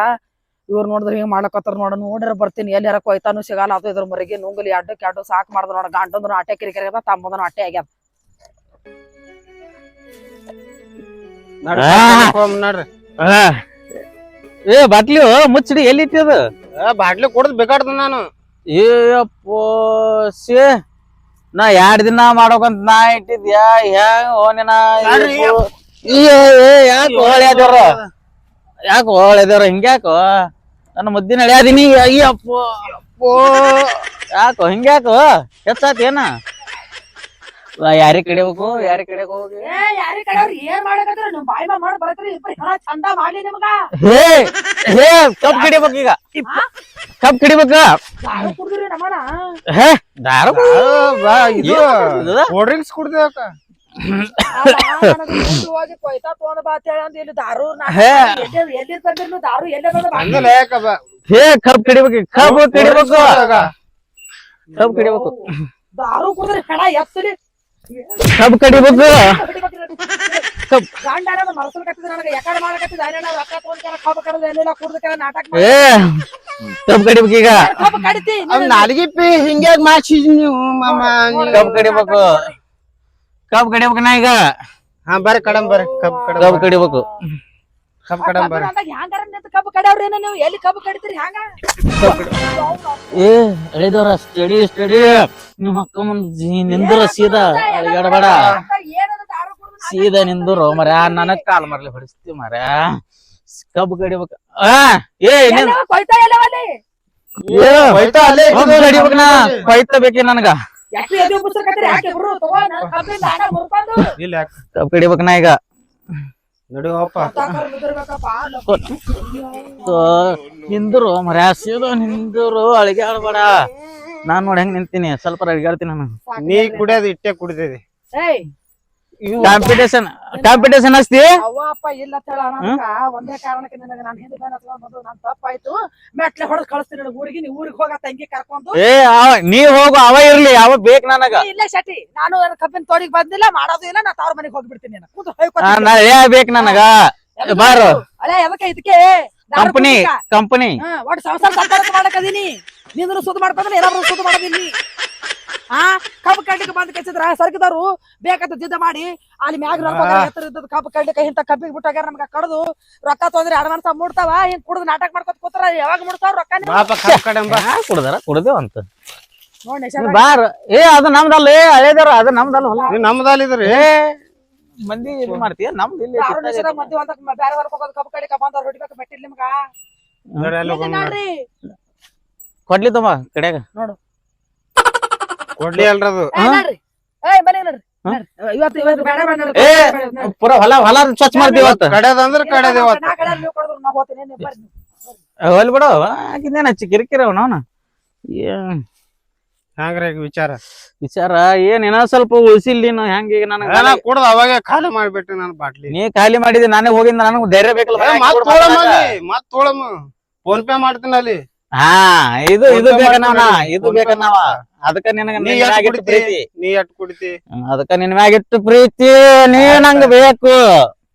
ಇವ್ರು ನೋಡಿದ್ರೆ ಹಿಂಗ್ ಮಾಡ್ಲಕತ್ತಾರ ನೋಡ್ರ ಬರ್ತೀನಿ. ಎಲ್ಲಿ ಯಾರ ಕೊಯ್ತಾನು ಸಿಗಲ್ಲ. ಅದು ಇದ್ರ ಮರಿಗೆ ನುಂಗಲಿ ಅಡ್ಡು ಸಾಕ್ ಮಾಡ್ದ ನೋಡ. ಗಂಟಂದ್ರು ಅಟ್ಟೆ ಕಿರಿಕಿರಿ ಅದ, ತಮ್ಮದನು ಅಟ್ಟೆ ಆಗ್ಯಾದ. ನೋಡ್ರಿ ಬಾಟ್ಲಿ ಮುಚ್ಚಿಡಿ ಎಲ್ಲಿ ಇಟ್ಟದ? ಬಾಟ್ಲಿ ಕುಡ್ದು ಬೇಕಾಡ್ದ ನಾನು. ಏಯಪ್ಪೋ ನಾ 2 ದಿನ ಮಾಡೋಕಂತ ನಾ ಇಟ್ಟಿದ್ಯಾ ಹೆಂಗ್ ಓನಿನ ಯಾಕೆ ಹೊಳ್ಯಾದವ್ರ ಯಾಕೆ ಹೊಳ್ಯಾದವ್ರ ಹಿಂಗ್ಯಾಕೋ ನನ್ನ ಮುದ್ದಿನ ಎಳ್ಯಾದಿನಿ ಅಯ್ಯಪ್ಪೋ ಯಾಕೋ ಹಿಂಗ್ಯಾಕೋ ಹೆಚ್ಚಾತ್ ಏನ ಯಾರಿಗ್ ಕಡಿಬೇಕು ಯಾರಿಗ್ ಕಡಿಯಕ್ ಹೋಗಿ ಯಾರಿ ಕಡೆಯವ್ರು ಏನ್ ಮಾಡಕತ್ರ ನಿಮ್ ಬಾಯಿ ಮಾಡಿ ಬರತ್ರಿ ಇಬ್ರು ಹೆಣ ಚಂದ ಮಾಡ್ಲಿ ನಿಮಗ ಹೇ ಹೇ ಕಬ್ ಕಡಿಬೇಕು ಈಗ ಕಬ್ ಕಡಿಬೇಕ ದಾರು ಕುಡ್ದ್ರಿ ನಮ್ಮನ ಹೇ ದಾರು ಇದು ಕೋಲ್ಡ್ ಡ್ರಿಂಕ್ಸ್ ಕುಡ್ದೇವಕ್ಕ ಹೋಗಿ ಕೊಯ್ತಾ ತೊಗೊಂಡ್ ಬಾ ಅಂತ ಹೇಳಿ ಇಲ್ಲಿ ದಾರು ಹೇ ಎಲ್ಲಿ ತಂದಿರ್ನು ದಾರು ಎಲ್ಲಿ ಅಂದಲೇ ಕಬ್ಬ ಹೇ ಕಬ್ ಕಡಿಬೇಕು ಕಬ್ ಕಡಿಬೇಕು ಕಬ್ ಕಡಿಬೇಕು ದಾರು ಕುಡಿದ್ರಿ ಹೆಣ ಎತ್ತರಿ ಕಬ್ ಕಡಿಬೇಕು ಗಂಡ ಮರಸಲ್ ಕಟ್ಟಿದ್ರೆ ನನಗೆ ಯಾಕಡೆ ಮಾಡಕತ್ತಿದ ರೊಕ್ಕ ತಗೊಂಡ್ಕಾರ ಕಬ್ಬ ಕಡದ ಏನಿಲ್ಲ ಕುಡ್ದಕ್ಕೆಲ್ಲ ನಾಟಕ ಏ ಕಬ್ ಕಡಿಬೇಕು ಈಗ ಕಬ್ಬ ಕಡಿತಿ ನಾಲ್ಗಿ ಪಿ ಹಿಂಗ್ಯಾಗ ಮಾಡ್ಸಿದ್ ನೀವು ಮಾಮ ಕಬ್ ಕಡಿಬೇಕು ಕಬ್ ಕಡಿಬೇಕು ನಾ ಈಗ ಹಾ ಬರ್ರಿ ಕಡಂ ಬರ್ರಿ ಕಬ್ ಕಬ್ ಕಡಿಬೇಕು ಕಬ್ ಕಡಂ ಬರ್ರಿ ಹ್ಯಾಂಗಾರ ನಿಂತ ಕಬ್ಬು ಕಡಿಯವ್ರೇನ ನೀವು ಎಲ್ಲಿ ಕಬ್ಬು ಕಡಿತೀರಿ ಹ್ಯಾಂಗ ಏ ಎಳಿದವ್ರ ಸ್ಟಡಿ ಸ್ಟಡಿ ನಿಮ್ಮ ಅಕ್ಕ ಮುಂದ್ ನಿಂದ್ರ ಸೀದಾ ಅಳಿಗಾಡಬೇಡ ಸೀದಾ ನಿಂದ್ರು ಮರ ನನಗ್ ಕಾಲ್ ಮರ್ಲಿ ಹೊಡಿಸ್ತಿ ಮರ ಕಬ್ಬು ಕಡಿಬೇಕು ಏ ಕೊಯ್ತಾ ಎಲ್ಲವಲ್ಲಿ ಕಬ್ಬು ಕಡಿಬೇಕು ನಾ ಕೊಯ್ತ ಬೇಕಿ ನನಗ ಎಷ್ಟು ಎದೆ ಮುಸ್ಕತ್ತೀರಿ ಯಾಕೆ ಇಬ್ರು ತಗೋ ನನ್ನ ಕಬ್ಬಿಂದ ಹಣ ಮುರ್ಕೊಂಡು ಇಲ್ಲ ಕಬ್ಬು ಕಡಿಬೇಕು ನಾ ಈಗ ನಡಿವಪ್ಪ ನಿಂದ್ರು ಮರ ಸೀದಾ ನಿಂದ್ರು ಅಳಿಗಾಡ್ಬೇಡ ನಾನ್ ನೋಡಿ ಹೆಂಗ್ ನಿಂತೀನಿ ಸ್ವಲ್ಪ ಅಳಿಗಾಡ್ತೀನಿ ನಾನು ನೀ ಕುಡಿಯೋದು ಇಟ್ಟೆ ಕುಡಿದಿದೆ ಏಯ್ ಕಾಂಪಿಟೇಷನ್ ಹಚ್ತಿ ಅವ್ವ ಅಪ್ಪ ಇಲ್ಲ ಹೇಳ ಒಂದೇ ಕಾರಣಕ್ಕೆ ನನಗೆ ನಾನು ಹಿಂದೆ ಬಂದು ನಾನು ತಪ್ಪಾಯ್ತು ಮೆಟ್ಲೆ ಹೊಡೆದ್ ಕಳಿಸ್ತೀನಿ ನನಗೆ ಊರಿಗೆ ನೀ ಊರಿಗೆ ಹೋಗ ತಂಗಿ ಕರ್ಕೊಂಡು ಏ ನೀ ಹೋಗು ಅವ ಇರ್ಲಿ ಅವ ಬೇಕ್ ನನಗ ಇಲ್ಲ ಶೆಟ್ಟಿ ನಾನು ನನ್ನ ಕಬ್ಬಿನ ತೋಡಿಗೆ ಬಂದಿಲ್ಲ ಮಾಡೋದು ಇಲ್ಲ ನಾ ತವ್ರ ಮನೆಗೆ ಹೋಗ್ಬಿಡ್ತೀನಿ ಬೇಕ್ ನನಗ ಬಾರು ಅಲ್ಲ ಅದಕ್ಕೆ ಇದಕ್ಕೆ ಕಂಪನಿ ಒಟ್ಟು ಸಂಸಾರ ಸಂತಾನ ಮಾಡಕದೀನಿ ನಿಂದ್ರು ಸುದ್ದಿ ಮಾಡ್ಕೊಂಡ್ರೆ ಏನಾದ್ರು ಸುದ್ದಿ ಮಾಡೋದಿಲ್ಲಿ ಕಬ್ಬು ಕಡ್ಲಿಕ್ಕೆ ಬಂದ್ ಕೆಚ್ಚಿದ್ರ ಸರ್ಕದವ್ರು ಬೇಕಾದ ಜಿದ್ದ ಮಾಡಿ ಅಲ್ಲಿ ಮ್ಯಾಗ ಎತ್ತರ ಇದ್ದದ್ ಕಬ್ಬು ಕಡ್ಲಿಕ್ಕೆ ಇಂತ ಕಬ್ಬಿಗೆ ಬಿಟ್ಟಾಗ ನಮ್ಗ ಕಡ್ದು ರೊಕ್ಕ ತೊಂದ್ರೆ ಅಡ್ವಾನ್ಸ್ ಮುಡ್ತಾವ ಹಿಂಗ್ ಕುಡ್ದು ನಾಟಕ ಮಾಡ್ಕೊತ ಕೂತಾರ ಯಾವಾಗ ಮುಡ್ತಾವ ರೊಕ್ಕ ಕುಡ್ದೇವ್ ಅಂತ ನೋಡಿ ಬಾರ ಏ ಅದು ನಮ್ದಲ್ಲ ಹಳೇದಾರ ಅದು ನಮ್ದಲ್ಲ ಹೊಲ ನಮ್ದಲ್ಲಿದ್ರಿ ಮಂದಿ ಇದು ಮಾಡ್ತೀಯ ನಮ್ದು ಇಲ್ಲಿ ಮದ್ದೆ ಹೊಲ್ದಾಗ ಬ್ಯಾರೆ ಹೊರಗೆ ಹೋಗೋದು ಕಬ್ಬು ಕಡ್ಲಿಕ್ಕೆ ಬಂದವ್ರು ಹೊಡಿಬೇಕು ಮೆಟ್ಟಿಲ್ ನಿಮ್ಗ ನೋಡ್ರಿ ಕೊಡ್ಲಿ ತಮ್ಮ ಕಡೆಗ ನೋಡು ಕೊಡ್ಲಿ ಅಲ್ರದು ಏಯ್ ಬನ್ನಿ ನೋಡ್ರಿ ಇವತ್ತು ಬೇಡ ಏ ಪೂರ ಹೊಲ ಸ್ವಚ್ಛ ಮಾಡ್ತೀವಿ ಇವತ್ತು ಕಡೆದಂದ್ರ ಕಡೆದ ಹೊಲ್ ಬಿಡು ಆಗಿಂದೇನ ಕಿರಿಕಿರಿ ಅವನ ಹಂಗ್ರಿ ವಿಚಾರ ಏನ್ ಏನೋ ಸ್ವಲ್ಪ ಉಳಿಸಿಲ್ ನೀನು ಹೆಂಗ ಈಗ ನನಗ ಕುಡ್ದ ಅವಾಗ ಖಾಲಿ ಮಾಡ್ಬಿಟ್ರಿ ನಾನು ಬಾಟ್ಲಿ ನೀ ಖಾಲಿ ಮಾಡಿದಿ ನಾನೇ ಹೋಗಿದ್ದ ನನಗ್ ಧೈರ್ಯ ಬೇಕಲ್ಲ ಮತ್ ತೊಳಮ್ಮ ಫೋನ್ ಪೇ ಮಾಡ್ತೀನಿ ಅಲ್ಲಿ ಹಾ ಇದು ಬೇಕನ್ನವ ಇದು ಬೇಕನ್ನವ ಅದಕ್ಕ ನಿನಗ ನೀ ಎಟ್ ಕುಡಿತಿ ಅದಕ್ಕ ನಿನ್ ಮ್ಯಾಗಿಟ್ಟು ಪ್ರೀತಿ ನೀ ನಂಗ ಬೇಕು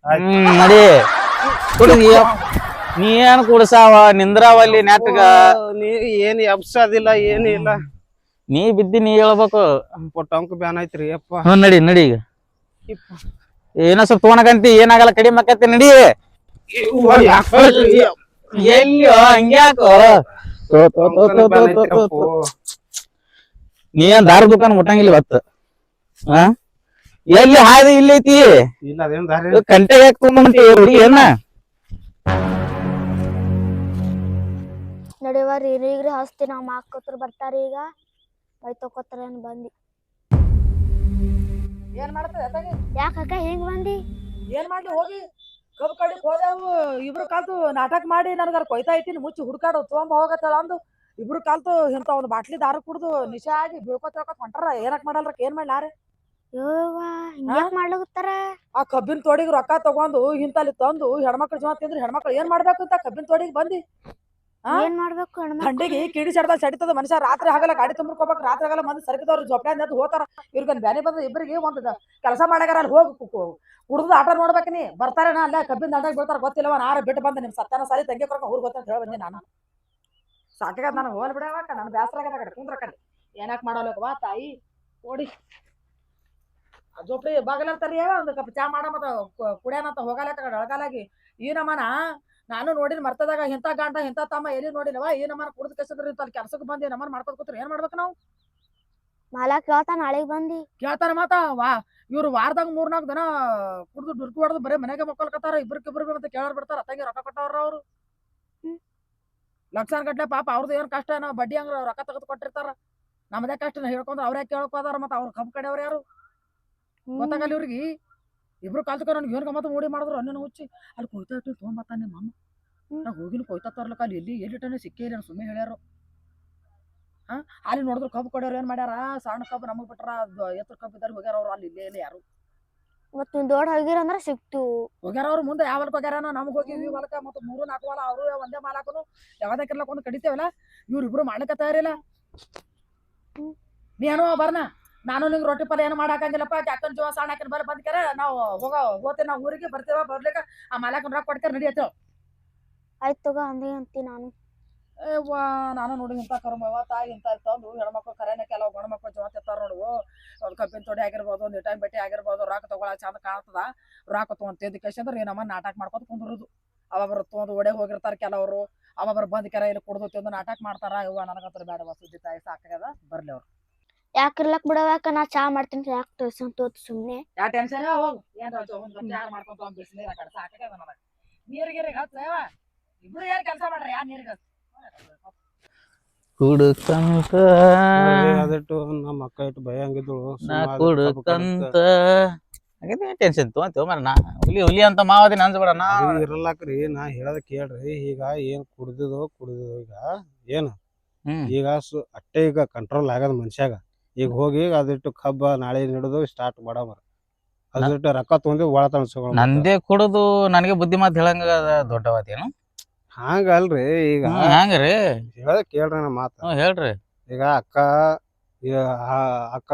ನಡಿ ಕುಡಿದಿ ನೀ ಏನ್ ಕುಡ್ಸಾವ ನಿಂದ್ರಾವಲ್ಲಿ ನೆಟ್ಗ ನೀ ಏನ್ ಎಬ್ಸದಿಲ್ಲ ಏನಿಲ್ಲ ನೀ ಬಿದ್ದಿ ನೀ ಹೇಳ್ಬೇಕು ಟಂಕ್ ಬ್ಯಾನ್ ಐತ್ರಿ ಅಪ್ಪ ನಡಿ ನಡಿ ಈಗ ಏನೋ ಸ್ವಲ್ಪ ತಗೊಳಕಂತಿ ಏನಾಗಲ್ಲ ಕಡಿಮೆ ಆಕತಿ ನಡಿ ಎಲ್ಲಿಯೋ ಹಂಗ್ಯಾಕೋ ನೀ ಏನ್ ದಾರ ದುಕಾನ್ ಮುಟ್ಟಂಗಿಲ್ಲ ಇವತ್ತು ಎಲ್ಲಿ ಹಾದಿ ಇಲ್ಲಿ ಐತಿ ಕಂಟೆ ಯಾಕೆ ತೊಗೊಂಬಂತಿ ಏನ ನಡೆಯವ್ರಿ ಈಗ್ರಿ ಹಸ್ತಿ ನಾವ್ ಮಾಕೋತ್ರ ಬರ್ತಾರ ಈಗ ಬೈತಕೋತ್ರ ಏನ್ ಬಂದಿ ಏನ್ ಮಾಡ್ತದ ಯಾಕ ಹೆಂಗ್ ಬಂದಿ ಏನ್ ಮಾಡ್ಲಿ ಹೋಗಿ ಕಬ್ಬು ಕಡ್ಲಿಕ್ ಹೋದೆವು ಇಬ್ರು ಕಾಲ್ತು ನಾಟಕ ಮಾಡಿ ನನಗಾರ ಕೊಯ್ತಾ ಐತಿನಿ ಮುಚ್ಚಿ ಹುಡ್ಕಾಡು ತೊಗೊಂಬ ಹೋಗತ್ತಳ ಅಂದು ಇಬ್ರು ಕಾಲ್ತು ಇಂತ ಒಂದು ಬಾಟ್ಲಿ ದಾರು ಕುಡ್ದು ನಿಶಾ ಆಗಿ ಬೀಳ್ಕೊತ ಹೊಂಟಾರ ಏನಕ್ ಮಾಡಲ್ರ ಏನ್ ಮಾಡ್ಲಾರ ಮಾಡ್ಲಾಗತ್ತಾರ ಆ ಕಬ್ಬಿನ ತೋಡಿಗೆ ರೊಕ್ಕ ತಗೊಂಡು ಇಂತಲ್ಲಿ ತಂದು ಹೆಣ್ಮಕ್ಳು ಜೀವ ತಿಂದ್ರೆ ಹೆಣ್ಮಕ್ಳು ಏನ್ ಮಾಡ್ಬೇಕು ಅಂತ ಕಬ್ಬಿನ ತೋಡಿಗೆ ಬಂದಿ ಏನ್ ಮಾಡ್ಬೇಕು ಥಂಡಿಗೆ ಕಿಡಿ ಸಡ್ದ ಸಡಿತದ ಮನುಷ್ಯ ರಾತ್ರಿ ಆಗಲ್ಲ ಗಾಡಿ ತುಂಬ್ಕೋಬೇಕು ರಾತ್ರಿ ಆಗಲ್ಲ ಮಂದಿ ಸರ್ಕದವ್ರು ಜೊಪ್ಪ ಹೋತಾರ ಇವ್ರಿಗೆ ಬ್ಯಾನಿ ಬಂದ ಇಬ್ಬರಿಗೆ ಒಂದು ಕೆಲಸ ಮಾಡಾರ ಅಲ್ಲಿ ಹೋಗಿ ಕುಡ್ದು ಆಟ ನೋಡ್ಬೇಕು ನೀ ಬರ್ತಾರೆ ನಾ ಅಲ್ಲ ಕಬ್ಬಿನ ದಂಡಾಗ ಬೀಳ್ತಾರ ಗೊತ್ತಿಲ್ಲವ ನಾರ ಬಿಟ್ಟು ಬಂದ ನಿಮ್ ಸತ್ತಾನ ಸಾಲಿ ತಂಗಿ ಕರ್ಕೊಂಡು ಊರ್ ಗೊತ್ತ ಹೇಳಿ ಬಂದಿ ನಾನು ಸಾಕಾಗ ನನಗೆ ಹೋಲ್ ಬಿಡವಾಕ ನಾನು ಬ್ಯಾಸರ ಆಗದ ಕಡೆ ಕುಂದ್ರ ಕಡೆ ಏನಕ್ ಮಾಡೋಲ್ಲವಾ ತಾಯಿ ಓಡಿ ಜೋಪ್ರಿ ಬಾಗಲಂತಾರ ಒಂದು ಕಪ್ ಚಾ ಮಾಡ ಮತ್ತ ಕುಡಿಯೋಣಂತ ಹೋಗಲ್ಲ ಅಳಗಾಲಾಗಿ ಈ ನಮ್ಮನ ನಾನು ನೋಡಿನ ಮರ್ತದಾಗ ಇಂಥ ಗಂಡ ಇಂಥ ತಮ್ಮ ಎಲ್ಲಿ ನೋಡಿನವ ಈ ನಮ್ಮನ ಕುಡ್ದು ಕಸಿದ್ರಿ ಅಲ್ಲಿ ಕೆಲ್ಸಕ್ಕೆ ಬಂದು ನಮ್ಮನ ಮಾಡ್ಕೊತ ಕೂತ್ರಿ ಏನ್ ಮಾಡ್ಬೇಕು ನಾವು ಮಾಲಾ ಕೇಳ್ತಾ ನಾಳೆಗ್ ಬಂದಿ ಕೇಳ್ತಾರ ಮಾತಾ ಇವ್ರು ವಾರದಾಗ 3-4 ದಿನ ಕುಡ್ದು ಡುರ್ಕಿ ಹೊಡೆದು ಬರೀ ಮನೆಗೆ ಮಕ್ಕಳ್ಕತ್ತಾರ ಇಬ್ರಿಗೆ ಮತ್ತೆ ಕೇಳಾರ್ ಬಿಡ್ತಾರ ತಂಗಿ ರೊಕ್ಕ ಕೊಟ್ಟವ್ರ ಅವ್ರು ಲಕ್ಷಾನ್ ಗಟ್ಲೆ ಪಾಪ ಅವ್ರದ್ದು ಏನ್ ಕಷ್ಟ ನಾವು ಬಡ್ಡಿ ಹಂಗ ರೊಕ್ಕ ತೆಗೆದು ಕೊಟ್ಟಿರ್ತಾರ ನಮ್ದೇ ಕಷ್ಟ ಹೇಳ್ಕೊಂಡ್ರ ಅವ್ರೇ ಕೇಳ್ಕೋದಾರ ಮತ್ತ ಅವ್ರ ಕಬ್ಬು ಕಡೆಯವ್ರ ಯಾರು ಗೊತ್ತಾಗಲ್ಲ ಇವ್ರಿಗೆ ಇಬ್ರು ಕಲ್ತ್ಕೊಂಡ್ ನನ್ಗೆ ಏನ್ ಗಮ್ಮತ್ ಮೂಡಿ ಮಾಡಿದ್ರು ಅನ್ನೇನು ಹುಚ್ಚಿ ಅಲ್ಲಿ ಕೊಯ್ತಾ ಇಟ್ಟು ತೊಗೊಂಬತ್ತಾನ ನಿಮ್ಮ ಅಮ್ಮ ನಾ ಹೋಗಿನ ಕೊಯ್ತಾ ತರ್ಲಕ್ಕ ಅಲ್ಲಿ ಎಲ್ಲಿಟ್ಟನೆ ಸಿಕ್ಕೇ ಇಲ್ಲ ಸುಮ್ಮನೆ ಹೇಳ್ಯಾರು ಅಲ್ಲಿ ನೋಡಿದ್ರು ಕಬ್ಬು ಕೊಡೋರು ಏನ್ ಮಾಡ್ಯಾರ ಸಣ್ಣ ಕಬ್ಬು ನಮಗ್ ಬಿಟ್ರ ಎತ್ತರ ಕಬ್ಬು ಇದ್ದಾರೆ ಹೋಗ್ಯಾರ ಅವ್ರು ಅಲ್ಲಿ ಇಲ್ಲೇ ಯಾರು ಮತ್ ದೊಡ್ಡ ಹೋಗಿರ ಅಂದ್ರ ಸಿಕ್ತು ಹೋಗ್ಯಾರ ಅವ್ರು ಮುಂದೆ ಯಾವ ಹೊಲಕ್ ಹೋಗ್ಯಾರ ನಮ್ಗ್ ಹೋಗಿವಿ ಹೊಲಕ ಮತ್ತೆ 3-4 ಹೊಲ ಅವರು ಒಂದೇ ಮಾಲಾಕನು ಯಾವ್ದೇ ಕಿರ್ಲಕ್ ಒಂದು ಕಡಿತೇವಲ್ಲ ಇವ್ರಿಬ್ರು ಮಾಡ್ಲಿಕ್ಕ ತಯಾರಿಲ್ಲ ನೀನು ಬರ್ನ ನಾನು ನಿಂಗೆ ರೊಟ್ಟಿ ಪಲ್ಯ ಏನು ಮಾಡಾಕಂಗಿಲ್ಲಪ್ಪ ಅಕ್ಕನ ಜೀವ ಸಣ್ಣ ಅಕ್ಕನ ಬರ ಬಂದ್ಕ್ಯಾರ ನಾವು ಹೋಗ್ತೇವೆ ನಾವು ಊರಿಗೆ ಬರ್ತೇವ ಬರ್ಲಿಕ್ಕ ಆ ಮಾಲಾಕನ್ ರೊಕ್ಕ ಕೊಡ್ತಾರ ನಡಿಯತ್ತೇವ್ ಆಯ್ತು ತಗೋ ಹಂಗೆ ಅಂತಿ ನಾನು ನಾನು ನೋಡಿ ಇಂಥ ಕರ್ಮವ ತಾಯಿ ಇಂಥ ತಂದು ಹೆಣ್ಮಕ್ಳು ಕರೆನೇ ಕೆಲವು ಗಂಡು ಮಕ್ಳು ಜೀವ ತೆತ್ತಾರ ನೋಡುವು ಒಂದು ಕಬ್ಬಿನ ತೊಡಿ ಆಗಿರ್ಬೋದು ಒಂದು ಟೈಮ್ ಬಟ್ಟೆ ಆಗಿರ್ಬೋದು ರೊಕ್ಕ ತಗೊಳಕ್ ಚಂದ ಕಾಣ್ತದ ರೊಕ್ಕ ತೊಗೊಂತಿದ್ದ ಕೇಶ ಅಂದ್ರೆ ಏನಮ್ಮ ನಾಟಕ ಮಾಡ್ಕೊತ ಕುಂದ್ರುದು ಅವಾಬ್ರು ತೊಗೊಂಡು ಒಡೆ ಹೋಗಿರ್ತಾರ ಕೆಲವರು ಅವಾಬ್ರು ಬಂದ್ ಕೆರ ಇಲ್ಲಿ ಕುಡ್ದು ತಿಂದು ನಾಟಕ ಮಾಡ್ತಾರ ಇವ ನನಗಂತರ ಬೇಡ ಸುದ್ದಿ ತಾಯಿ ಸಾಕಾಗದ ಬರ್ಲಿ ಅವ್ರು ಯಾಕಿರ್ಲಕ್ ಬಿಡವಾಕ ನಾ ಚಾ ಮಾಡ್ತೀನಿ ಯಾಕೆ ಟೆನ್ಷನ್ ತೋತ್ ಸುಮ್ನೆ ಯಾ ಟೆನ್ಷನ್ ಹೋಗು ಏನ್ ಯಾರು ಮಾಡ್ಕೊಂತ ಬಿಸಿನೀರ್ ಆ ಕಡೆ ಸಾಕಾಗದ ನನಗೆ ನೀರಿಗೆ ಹಚ್ಚವ ಇಬ್ರು ಏನ್ ಕೆಲಸ ಮಾಡ್ರಿ ಯಾ ನೀರಿಗೆ ಕುಡ್ಕಂತ ಅದಟ್ಟು ನಮ್ಮ ಅಕ್ಕ ಇಟ್ಟು ಭಯ ಹಂಗಿದ್ದಳು ನಾ ಕುಡ್ಕಂತ ಟೆನ್ಷನ್ ತೊಗೊಂತೀವ ಮರ ನಾ ಹುಲಿ ಅಂತ ಮಾವದಿ ಅನ್ಸ್ಬೇಡ ನಾ ಇರಲ್ಲಾಕ್ರಿ ನಾ ಹೇಳೋದ್ ಕೇಳ್ರಿ ಈಗ ಏನ್ ಕುಡ್ದಿದೋ ಈಗ ಏನು ಈಗ ಅಟ್ಟೆ ಈಗ ಕಂಟ್ರೋಲ್ ಆಗದ ಮನುಷ್ಯಾಗ ಈಗ ಹೋಗಿ ಅದಿಟ್ಟು ಕಬ್ಬ ನಾಳೆ ಹಿಡಿದು ಸ್ಟಾರ್ಟ್ ಮಾಡಮ್ರ ಅದಿಟ್ಟು ರೊಕ್ಕ ತೊಗೊಂಡು ಒಳ ತಣಸ್ಕೊಳ ನಂದೇ ಕುಡುದು ನನಗೆ ಬುದ್ಧಿ ಮಾತು ಹೇಳಂಗ ದೊಡ್ಡವಾತೇನು ಹಂಗಲ್ರಿ ಈಗ ಹೆಂಗ್ರಿ ಹೇಳೋದ್ ಕೇಳ್ರಿ ನಮ್ಮ ಮಾತ ಹೇಳ್ರಿ ಈಗ ಅಕ್ಕ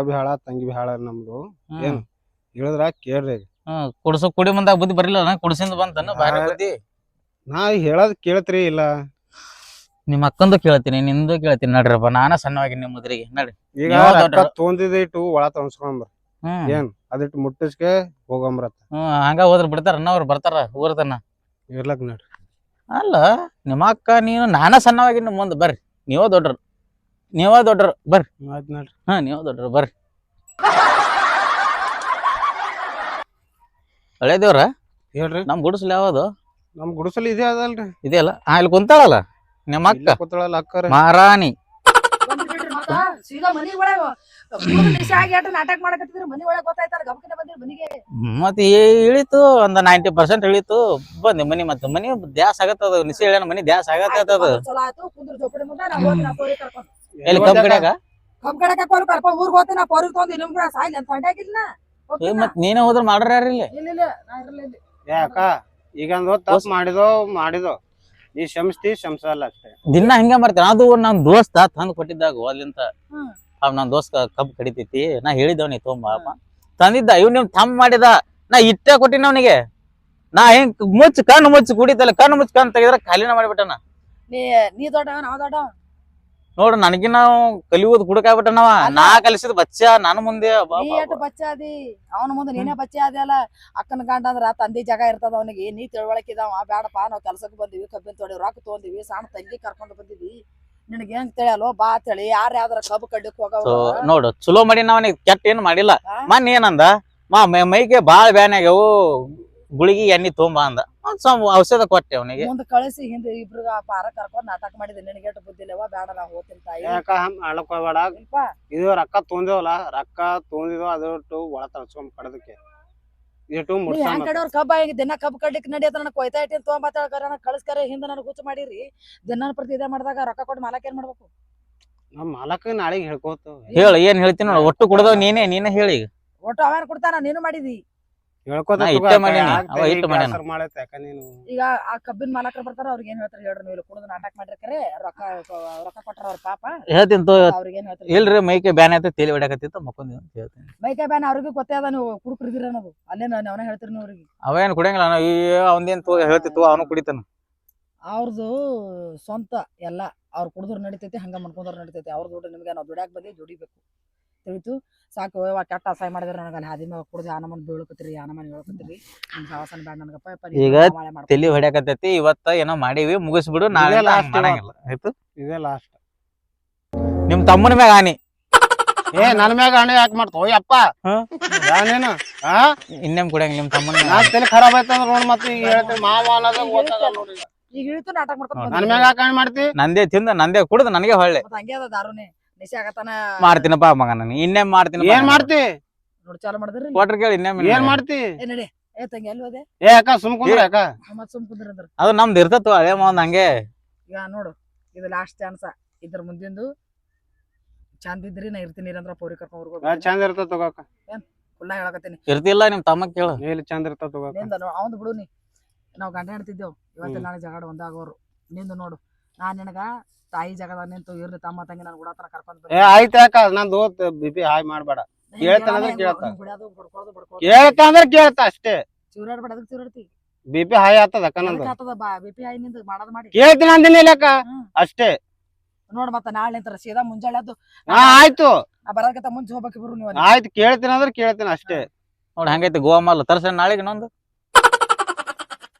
ಬಿ ಹಾಳ ತಂಗಿ ಬಿ ಹಾಳ ನಮ್ದು ಏನು ಹೇಳಿದ್ರ ಕೇಳ್ರಿ ಕುಡಿ ಮುಂದಾಗ ಬುದ್ಧಿ ಬರಲಿಲ್ಲ ಕುಡ್ಸಿಂದ ಬಂತನ ಬಾರಿ ಬುದ್ಧಿ ನಾ ಹೇಳೋದ್ ಕೇಳ್ತ್ರಿ ಇಲ್ಲ ನಿಮ್ಮ ಅಕ್ಕಂದು ಕೇಳ್ತೀನಿ ನಿಂದು ಕೇಳ್ತೀನಿ ನಡ್ರಪ್ಪ ನಾನ ಸಣ್ಣವಾಗಿ ನಿಮ್ಮ ಮುದ್ರಿಗೆ ನಡ್ರಿ ಈಗ ರೊಕ್ಕ ತೊಂದಿಟ್ಟು ಒಳ ತಣಸ್ಕೊಂಬ್ರಿ ಏನ್ ಅದಿಟ್ಟು ಮುಟ್ಟಿಸ್ಕೆ ಹೋಗಂಬ್ರತ್ತ ಹಂಗ ಹೋದ್ರ ಬಿಡ್ತಾರ ಅವ್ರು ಬರ್ತಾರ ಊರ್ತನ ಇರ್ಲಕ್ ನೋಡ್ರಿ ಅಲ್ಲ ನಿಮ್ಮ ಅಕ್ಕ ನೀನು ನಾನ ಸಣ್ಣವಾಗಿ ನಿಮ್ ಮುಂದೆ ಬರ್ರಿ ನೀವ ದೊಡ್ಡರು ಬರ್ರಿ ಆಯ್ತು ನೋಡ್ರಿ ನೀವ ದೊಡ್ಡರು ಬರ್ರಿ ಹಳೆ ದೇವ್ರ ಹೇಳ್ರಿ ನಮ್ ಗುಡಿಸಲು ಯಾವ್ದು ನಮ್ ಗುಡಿಸಲ್ ಇದೇ ಅದಲ್ರಿ ಇದೆಯಲ್ಲ ಇಲ್ಲಿ ಕುಂತಾಳಲ್ಲ ನಿಮ್ಮ ಅಕ್ಕ ಕೂತಳಲ್ಲ ಅಕ್ಕರ ಮಹಾರಾಣಿ ಸೀದಾ ಮನಿ ಒಳಗ ನಾಟಕ ಮಾಡಕತ್ತಿದ್ರು ಮನಿ ಒಳಗ ಗೊತ್ತಾಯ್ತಾರ ಗಮಕನೆ ಬಂದಿರ ಮನಿಗೆ ಮತ್ತೆ ಇಳಿತು ಒಂದ್ 90% ಇಳಿತು ಬಂದಿ ಮನಿ ಮತ್ತೆ ಮನಿ ದ್ಯಾಸ್ ಆಗತ್ತದ ನಿಸಿ ಹೇಳ ಮನಿ ದ್ಯಾಸ್ ಆಗತ್ತದ ಚಲೋ ಆಯ್ತು ಕುಂದ್ರ ಜೋಪಡಿ ಮುಂದ ನಾ ಹೋಗಿ ನಾ ಪೋರಿ ಕರ್ಕೊಂಡು ಎಲ್ಲಿ ಕಬ್ಬ ಕಡೆಯಾಗ ಕರ್ಕೊಂಡು ಊರಿಗೆ ಹೋಗ್ತೀನಿ ನಾ ಪೋರಿ ತೊಗೊಂಡು ನಿಮ್ ಕೂಡ ಸಾಯ್ಲಿ ಅಂತ ಹೊಂಟಾಗಿಲ್ಲ ಮತ್ ನೀನೇ ಹೋದ್ರ ಮಾಡ್ರ ಯಾರ ಇಲ್ಲಿ ಇಲ್ಲ ನಾ ಇರಲಿಲ್ಲ ಯಾಕ ಈಗ ತಪ್ಪು ಮಾಡಿದೋ ನೀ ಶಂಸಲ್ಲ ಅಷ್ಟೇ ದಿನ ಹಿಂಗ ಮಾಡ್ತೇನೆ ಅದು ನಮ್ ದೋಸ್ತ ತಂದ್ ಕೊಟ್ಟಿದ್ದಾಗ ಅಲ್ಲಿಂತ ನನ್ ದೋಸ್ತ ಕಬ್ಬು ಕಡಿತೈತಿ ನಾ ಹೇಳಿದವನಿ ತೊಂಬ ತಂದಿದ್ದ ಇವ್ ನಿಮ್ ತಮ್ಮ ಮಾಡಿದ ನಾ ಇಟ್ಟೆ ಕೊಟ್ಟಿನ ಅವನಿಗೆ ನಾ ಹೆಂಗ್ ಕಣ್ಣು ಮುಚ್ಚಿ ಕುಡಿತಲ್ಲ ಕಣ್ಣು ಮುಚ್ಚಿ ಕಣ್ಣು ತೆಗಿದ್ರ ಖಾಲಿನ ಮಾಡಿಬಿಟ್ಟನ ನೀ ದೊಡ್ಡವ ನಾವ್ ದೊಡ್ಡವ ನೋಡ್ರಿ ನನಗಿನ ಕಲಿಯೋದು ಹುಡುಕಾಗ್ಬಿಟ್ಟನವ ನಾ ಕಲಿಸಿದ ಬಚ್ಚ ನಾನು ಮುಂದೆ ಬಚ್ಚ ಅದಿ ಅವನ ಮುಂದೆ ನೀನೇ ಬಚ್ಚ ಅದಿಯಲ್ಲ ಅಕ್ಕನ ಗಂಡ ಅಂದ್ರ ತಂದಿ ಜಾಗ ಇರ್ತದ ಅವನಿಗೆ ನೀ ತಿಳುವಳಿಕಿದಾವ ಬೇಡಪ್ಪ ನಾವ್ ಕೆಲ್ಸಕ್ಕೆ ಬಂದಿವಿ ಕಬ್ಬಿನ ತೊಡಿ ರೊಕ್ಕ ತೊಗೊಂಡಿವಿ ಸಣ್ಣ ತಂಗಿ ಕರ್ಕೊಂಡ್ ಬಂದಿವಿ ನಿನಗೆ ಹೆಂಗ್ ತಿಳಿಯಲ್ವ ಬಾ ತಿಳಿ ಯಾರ್ಯಾವ್ದಾರ ಕಬ್ಬು ಕಡ್ಲಿಕ್ ಹೋಗವ ನೋಡು ಚಲೋ ಮಾಡಿ ಅವನಿಗೆ ಕೆಟ್ಟ ಏನ್ ಮಾಡಿಲ್ಲ ಮನ್ ಏನಂದ ಮೈಗೆ ಬಾಳ ಬ್ಯಾನ್ ಆಗ್ಯಾವು ಗುಳಿಗಿ ಎಣ್ಣಿ ತೊಂಬ ಅಂದ ಔಷಧ ಕೊಟ್ಟೆ ಅವನಿಗೆ ಮುಂದ್ ಕಳಿಸಿ ಹಿಂದೆ ಇಬ್ರಿಗ ಪಾರ ಕರ್ಕೊಂಡ್ ನಾಟಕ ಮಾಡಿದೆ ನಿನಗೆ ಎಷ್ಟು ಬುದ್ಧಿಲ್ಲವ ಬೇಡ ನಾ ಹೋಗ್ತೀನಿ ತಾಯಿ ಯಾಕ ಆಳಕ್ ಹೋಗ್ಬೇಡ ಇದು ರೊಕ್ಕ ತೊಂದೇವಲ್ಲ ರೊಕ್ಕ ತೊಂದಿದ್ವು ಅದಿಟ್ಟು ಒಳ ತಳ್ಸ್ಕೊಂಡ್ ಕಡದಕ್ಕೆ ಇಟ್ಟು ಹೆಂಗ್ ಕಡೆಯವ್ರ ಕಬ್ಬ ಈಗ ದಿನ ಕಬ್ಬು ಕಡ್ಲಿಕ್ ನಡಿಯತ್ತ ನನಗೆ ಕೊಯ್ತಾ ಇಟ್ಟಿನ ತೊಗೊಂಬತ್ತಾಳ ಕಳಿಸ್ಕರೆ ಹಿಂದೆ ನನಗೆ ಹುಚ್ಚು ಮಾಡಿರಿ ದಿನ ಪ್ರತಿ ಇದೇ ಮಾಡಿದಾಗ ರೊಕ್ಕ ಕೊಟ್ಟು ಮಾಲಕ್ ಏನ್ ಮಾಡ್ಬೇಕು ನಮ್ ಮಾಲಕ ನಾಳೆಗೆ ಹೇಳ್ಕೋತ ಹೇಳ ಏನ್ ಹೇಳ್ತೀನಿ ನೋಡ ಒಟ್ಟು ಕುಡ್ದವ್ ನೀನೇ ಹೇಳಿ ಈಗ ಒಟ್ಟು ಅವೇನ್ ಕೊಡ್ತಾನ ನೀನು ಮಾಡಿದಿ ಹೇಳ್ಕೋತ ಈಗ ಆ ಕಬ್ಬಿನ ಮಾಲಕರು ಬರ್ತಾರ ಅವ್ರಿಗೆ ಏನ್ ಹೇಳ್ತಾರೆ ಹೇಳ್ರಿ ನೀವು ಕುಡಿದು ನಾಟಕ ಮಾಡಿರ್ಕರೆ ರೊಕ್ಕ ಕೊಟ್ಟಾರ ಅವ್ರ ಪಾಪ ಹೇಳ್ತೀನಿ ಅವ್ರಿಗೆ ಏನ್ ಹೇಳ್ತಾರೆ ಇಲ್ರಿ ಮೈಕೆ ಬ್ಯಾನ್ ಆಯ್ತು ತೇಲಿ ಹೊಡ್ಯಾಕತ್ತಿತ್ತು ಮಕ್ಕೊಂದಿ ಅಂತ ಹೇಳ್ತೀನಿ ಮೈಕೈ ಬ್ಯಾನ್ ಅವ್ರಿಗೆ ಗೊತ್ತೇ ಅದ ನೀವು ಕುಡುಕ್ರಿದಿರ ಅನ್ನೋದು ಅಲ್ಲೇ ಅವನೇ ಹೇಳ್ತೀರಿ ನೀವು ಅವ್ರಿಗೆ ಅವೇನ್ ಕುಡಿಯಂಗಿಲ್ಲ ನಾವು ಅವಂದೇನ್ ಹೇಳ್ತಿತ್ತು ಅವನು ಕುಡಿತಾನ ಅವ್ರದ್ದು ಸ್ವಂತ ಎಲ್ಲ ಅವ್ರು ಕುಡಿದ್ರು ನಡಿತೈತಿ ಹಂಗ ಮಾಡ್ಕೊಂಡ್ರು ನಡಿತೈತಿ ಅವ್ರ ದುಡ್ಡು ನಿಮ್ಗೆ ನಾವು ದುಡ್ಯಾಕ್ ಬಂದಿ ದುಡಿಬೇಕು ತಿಳಿತು ಸಾಕು ಕೆಟ್ಟ ಅಸಹಾಯ ಮಾಡಿದ್ರೆ ನನಗೆ ಅಲ್ಲಿ ಹಾದಿ ಮ್ಯಾಗ ಕುಡ್ದು ಆನಮನ್ ಬೀಳ್ಕತ್ರಿ ಆನಮನ್ ಹೇಳ್ಕತ್ರಿ ನಮ್ ಸಾವಸನ ಬ್ಯಾಡ ನನಗಪ್ಪ ಈಗ ತಲಿ ಹೊಡ್ಯಾಕತ್ತೈತಿ ಇವತ್ತ ಏನೋ ಮಾಡೀವಿ ಮುಗಿಸ್ಬಿಡು ನಾಳೆ ಮಾಡಂಗಿಲ್ಲ ಆಯ್ತು ಇದೇ ಲಾಸ್ಟ್ ನಿಮ್ ತಮ್ಮನ ಮ್ಯಾಗ ಆನಿ ನನ್ ಮ್ಯಾಗ ಹಣೆ ಯಾಕೆ ಮಾಡ್ತೋ ಯಪ್ಪ ನೀನು ಹಾ ಇನ್ನೇಮ್ ಕುಡಿಯಂಗ್ ನಿಮ್ ತಮ್ಮನ ನಾ ತಲೆ ಖರಾಬ್ ಆಯ್ತಂದ್ರ ನೋಡ್ ಮತ್ತೆ ಈಗ ಹೇಳ್ತೀನಿ ಮಾವ ಅನ್ನೋದು ಗೊತ್ತಾಗಲ್ಲ ನೋಡಿ ಈಗ ಇಳಿತು ನಾಟಕ ಮಾಡ್ಕೊಂತ ನನ್ ಮ್ಯಾಗ ಯಾಕೆ ಹಣೆ ಮಾಡ್ತಿ ನಂದೇ ತಿಂದ ನಂದೇ ಕುಡ್ದು ನನಗೆ ಹೊಳ್ಳೆ ಮತ್ತ ಹಂಗೆ ಅದ ದಾರುನೇ ನಿಶೆ ಆಗತಾನ ಮಾಡ್ತೀನಪ್ಪ ಮಗ ನಾನು ಇನ್ನೇಮ್ ಮಾಡ್ತೀನಿ ಏನ್ ಮಾಡ್ತಿ ನೋಡಿ ಚಾಲು ಮಾಡಿದ್ರಿ ಕೊಟ್ರ ಕೇಳಿ ಇನ್ನೇಮ್ ಏನ್ ಮಾಡ್ತಿ ಏ ನಡಿ ಏ ತಂಗಿ ಎಲ್ಲಿ ಹೋದೆ ಏ ಅಕ್ಕ ಸುಮ್ ಕುಂದ್ರ ಅಕ್ಕ ಮತ್ ಸುಮ್ ಕುಂದ್ರಂದ್ರ ಅದು ನಮ್ದು ಇರ್ತತ್ತು ಅದೇ ಒಂದ್ ಹಂಗೆ ಈಗ ನೋಡು ಇದು ಲಾಸ್ಟ್ ಚಾನ್ಸ ಇದ್ರ ಮುಂದಿಂದು ಚಂದ ಇದ್ರಿ ನಾ ಇರ್ತೀನಿ ಅಂದ್ರ ಪೌರಿ ಕರ್ಕೊಂಡ್ ಹೋಗ್ಬೇಕು ಚಂದ ಇರ್ತದ ತಗೋಕ ಫುಲ್ಲಾ ಹೇಳಕತ್ತೀನಿ ಇರ್ತಿಲ್ಲ ನಿಮ್ ತಮ್ಮ ಕೇಳು ಎಲ್ಲಿ ಚಂದ ಇರ್ತದ ತಗೋಕ ನಿಂದ ಅವಂದ್ ಬಿಡು ನೀ ನಾವ್ ಗಂಡ ಹೆಣ್ತಿದ್ದೇವ್ ಇವತ್ತಿನ ನಾಳೆ ಜಗಳ ಒಂದಾಗೋರು ನಿಂದು ನೋಡು ನಾನ್ ನಿನಗ ತಾಯಿ ಜಗದ ನಿಂತು ಇರ್ಲಿ ತಮ್ಮ ತಂಗಿ ನನ್ ಗುಡಾತನ ಕರ್ಕೊಂಡ್ ಏ ಆಯ್ತ ಅಕ್ಕ ನಂದು ಬಿಪಿ ಹಾಯ್ ಮಾಡ್ಬೇಡ ಕೇಳ್ತಾನಂದ್ರ ಕೇಳ್ತಾ ಕೇಳ್ತಾಂದ್ರ ಕೇಳ್ತಾ ಅಷ್ಟೇ ಚೂರಾಡ್ಬೇಡ ಅದಕ್ಕೆ ಚೂರಾಡ್ತಿ ಬಿಪಿ ಹಾಯ್ ಆಗ್ತದ ಅಕ್ಕ ನಂದು ಆಗ್ತದ ಬಿಪಿ ಹೈ ನಿಂದು ಮಾಡದ್ ಮಾಡಿ ಕೇಳ್ತೀನಿ ಅಂದಿನಿ ಇಲ್ಲಕ್ಕ ಅಷ್ಟೇ ನೋಡ್ ಮತ್ತ ನಾಳೆ ನಿಂತರ ಸೀದಾ ಮುಂಜಾಳೆ ಅದು ಹಾ ಆಯ್ತು ನಾ ಬರೋದಕ್ಕಿಂತ ಮುಂಚೆ ಹೋಗ್ಬೇಕು ಇಬ್ರು ನೀವು ಅಲ್ಲಿ. ಆಯ್ತು ಕೇಳ್ತೀನಿ ಅಂದ್ರ ಕೇಳ್ತೀನಿ ಅಷ್ಟೇ ನೋಡಿ ಹಂಗೈತಿ ಗೋವಾ ಮಾಲ್ ತರ್ಸ ನಾಳೆಗೆ ಇನ್ನೊಂದು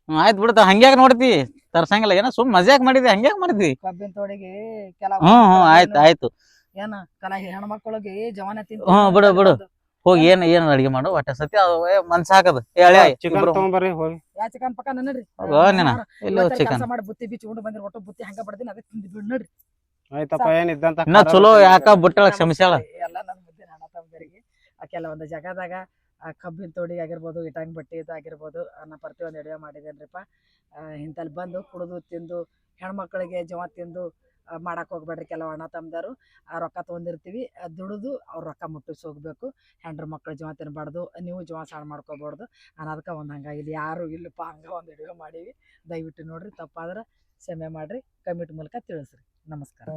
ಆಯ್ತು ಬಿಡ್ತ ಹಂಗ್ಯಾಗ ನೋಡ್ತಿ ತರ್ಸಂಗಿಲ್ಲ ಏನೋ ಸುಮ್ ಮಜಾಕ್ ಮಾಡಿದ್ವಿ ಹಂಗ್ಯಾಗ ಮಾಡಿದ್ವಿ ಕಬ್ಬಿನ ತೋಡಿಗೆ ಕೆಲವು ಹ್ಮ್ ಆಯ್ತು ಆಯ್ತು ಏನ ಕಲ ಹೆಣ್ಮಕ್ಳಿಗೆ ಜವಾನ ಬಿಡು. ಹೋಗಿ ಏನ್ ಏನ್ ಅಡಿಗೆ ಮಾಡು ಒಟ್ಟ ಸತಿ ಮನ್ಸ ಹಾಕದು ಹೇಳಿ ಚಿಕನ್ ತಗೊಂಬರ್ರಿ ಹೋಗಿ ಯಾ ಚಿಕನ್ ಪಕ್ಕ ನಡ್ರಿ ಇಲ್ಲಿ ಚಿಕನ್ ಕೆಲಸ ಮಾಡಿ ಬುತ್ತಿ ಬಿಚ್ಚಿ ಉಂಡು ಬಂದಿರ ಒಟ್ಟು ಬುತ್ತಿ ಹಂಗ ಬಡ್ದಿನ ಅದಕ್ಕೆ ತಿಂದು ಬಿಡ್ ನಡ್ರಿ ಆಯ್ತಪ್ಪ ಏನಿದ್ದಂತ ಇನ್ನ ಚಲೋ ಯಾಕ ಬಿಟ್ಟಳ ಕ್ಷಮಿಸ್ಯಾಳ ಎಲ್ಲ ನನ್ನ ಮುದ್ದೆ ಅಣ್ಣ ತಮ್ಮದರಿಗೆ ಕೆಲವೊಂದು ಜಗದಾಗ ಕಬ್ಬಿನ ತೋಡಿಗೆ ಆಗಿರ್ಬೋದು ಇಟಂಗ್ ಬಟ್ಟಿ ಇದಾಗಿರ್ಬೋದು ನಾ ಪ್ರತಿಯೊಂದು ಅಡುಗೆ ಮಾಡಿದೇನ್ರಿಪ್ಪ ಇಂತಲ್ಲಿ ಬಂದು ಕುಡಿದು ತಿಂದು ಹೆಣ್ಮಕ್ಳಿಗೆ ಜವ ತಿಂದು ಮಾಡಕ್ ಹೋಗ್ಬೇಡ್ರಿ ಕೆಲವು ಅಣ್ಣ ತಮ್ಮದಾರು ರೊಕ್ಕ ತೊಗೊಂಡಿರ್ತೀವಿ ದುಡಿದು ಅವ್ರ ರೊಕ್ಕ ಮುಟ್ಟಿಸಿ ಹೋಗ್ಬೇಕು ಹೆಂಡ್ರ ಮಕ್ಳು ಜವ ತಿನ್ಬಾರ್ದು ನೀವು ಜವ ಸಾಣ್ ಮಾಡ್ಕೋಬಾರ್ದು ಅನ್ನೋದಕ್ಕೆ ಒಂದು ಹಂಗ ಇಲ್ಲಿ ಯಾರು ಇಲ್ಲಪ್ಪ ಹಂಗ ಒಂದು ಅಡುಗೆ ಮಾಡೀವಿ ದಯವಿಟ್ಟು ನೋಡ್ರಿ ತಪ್ಪಾದ್ರೆ ಕ್ಷಮೆ ಮಾಡ್ರಿ ಕಮಿಟಿ ಮೂಲಕ ತಿಳಿಸ್ರಿ ನಮಸ್ಕಾರ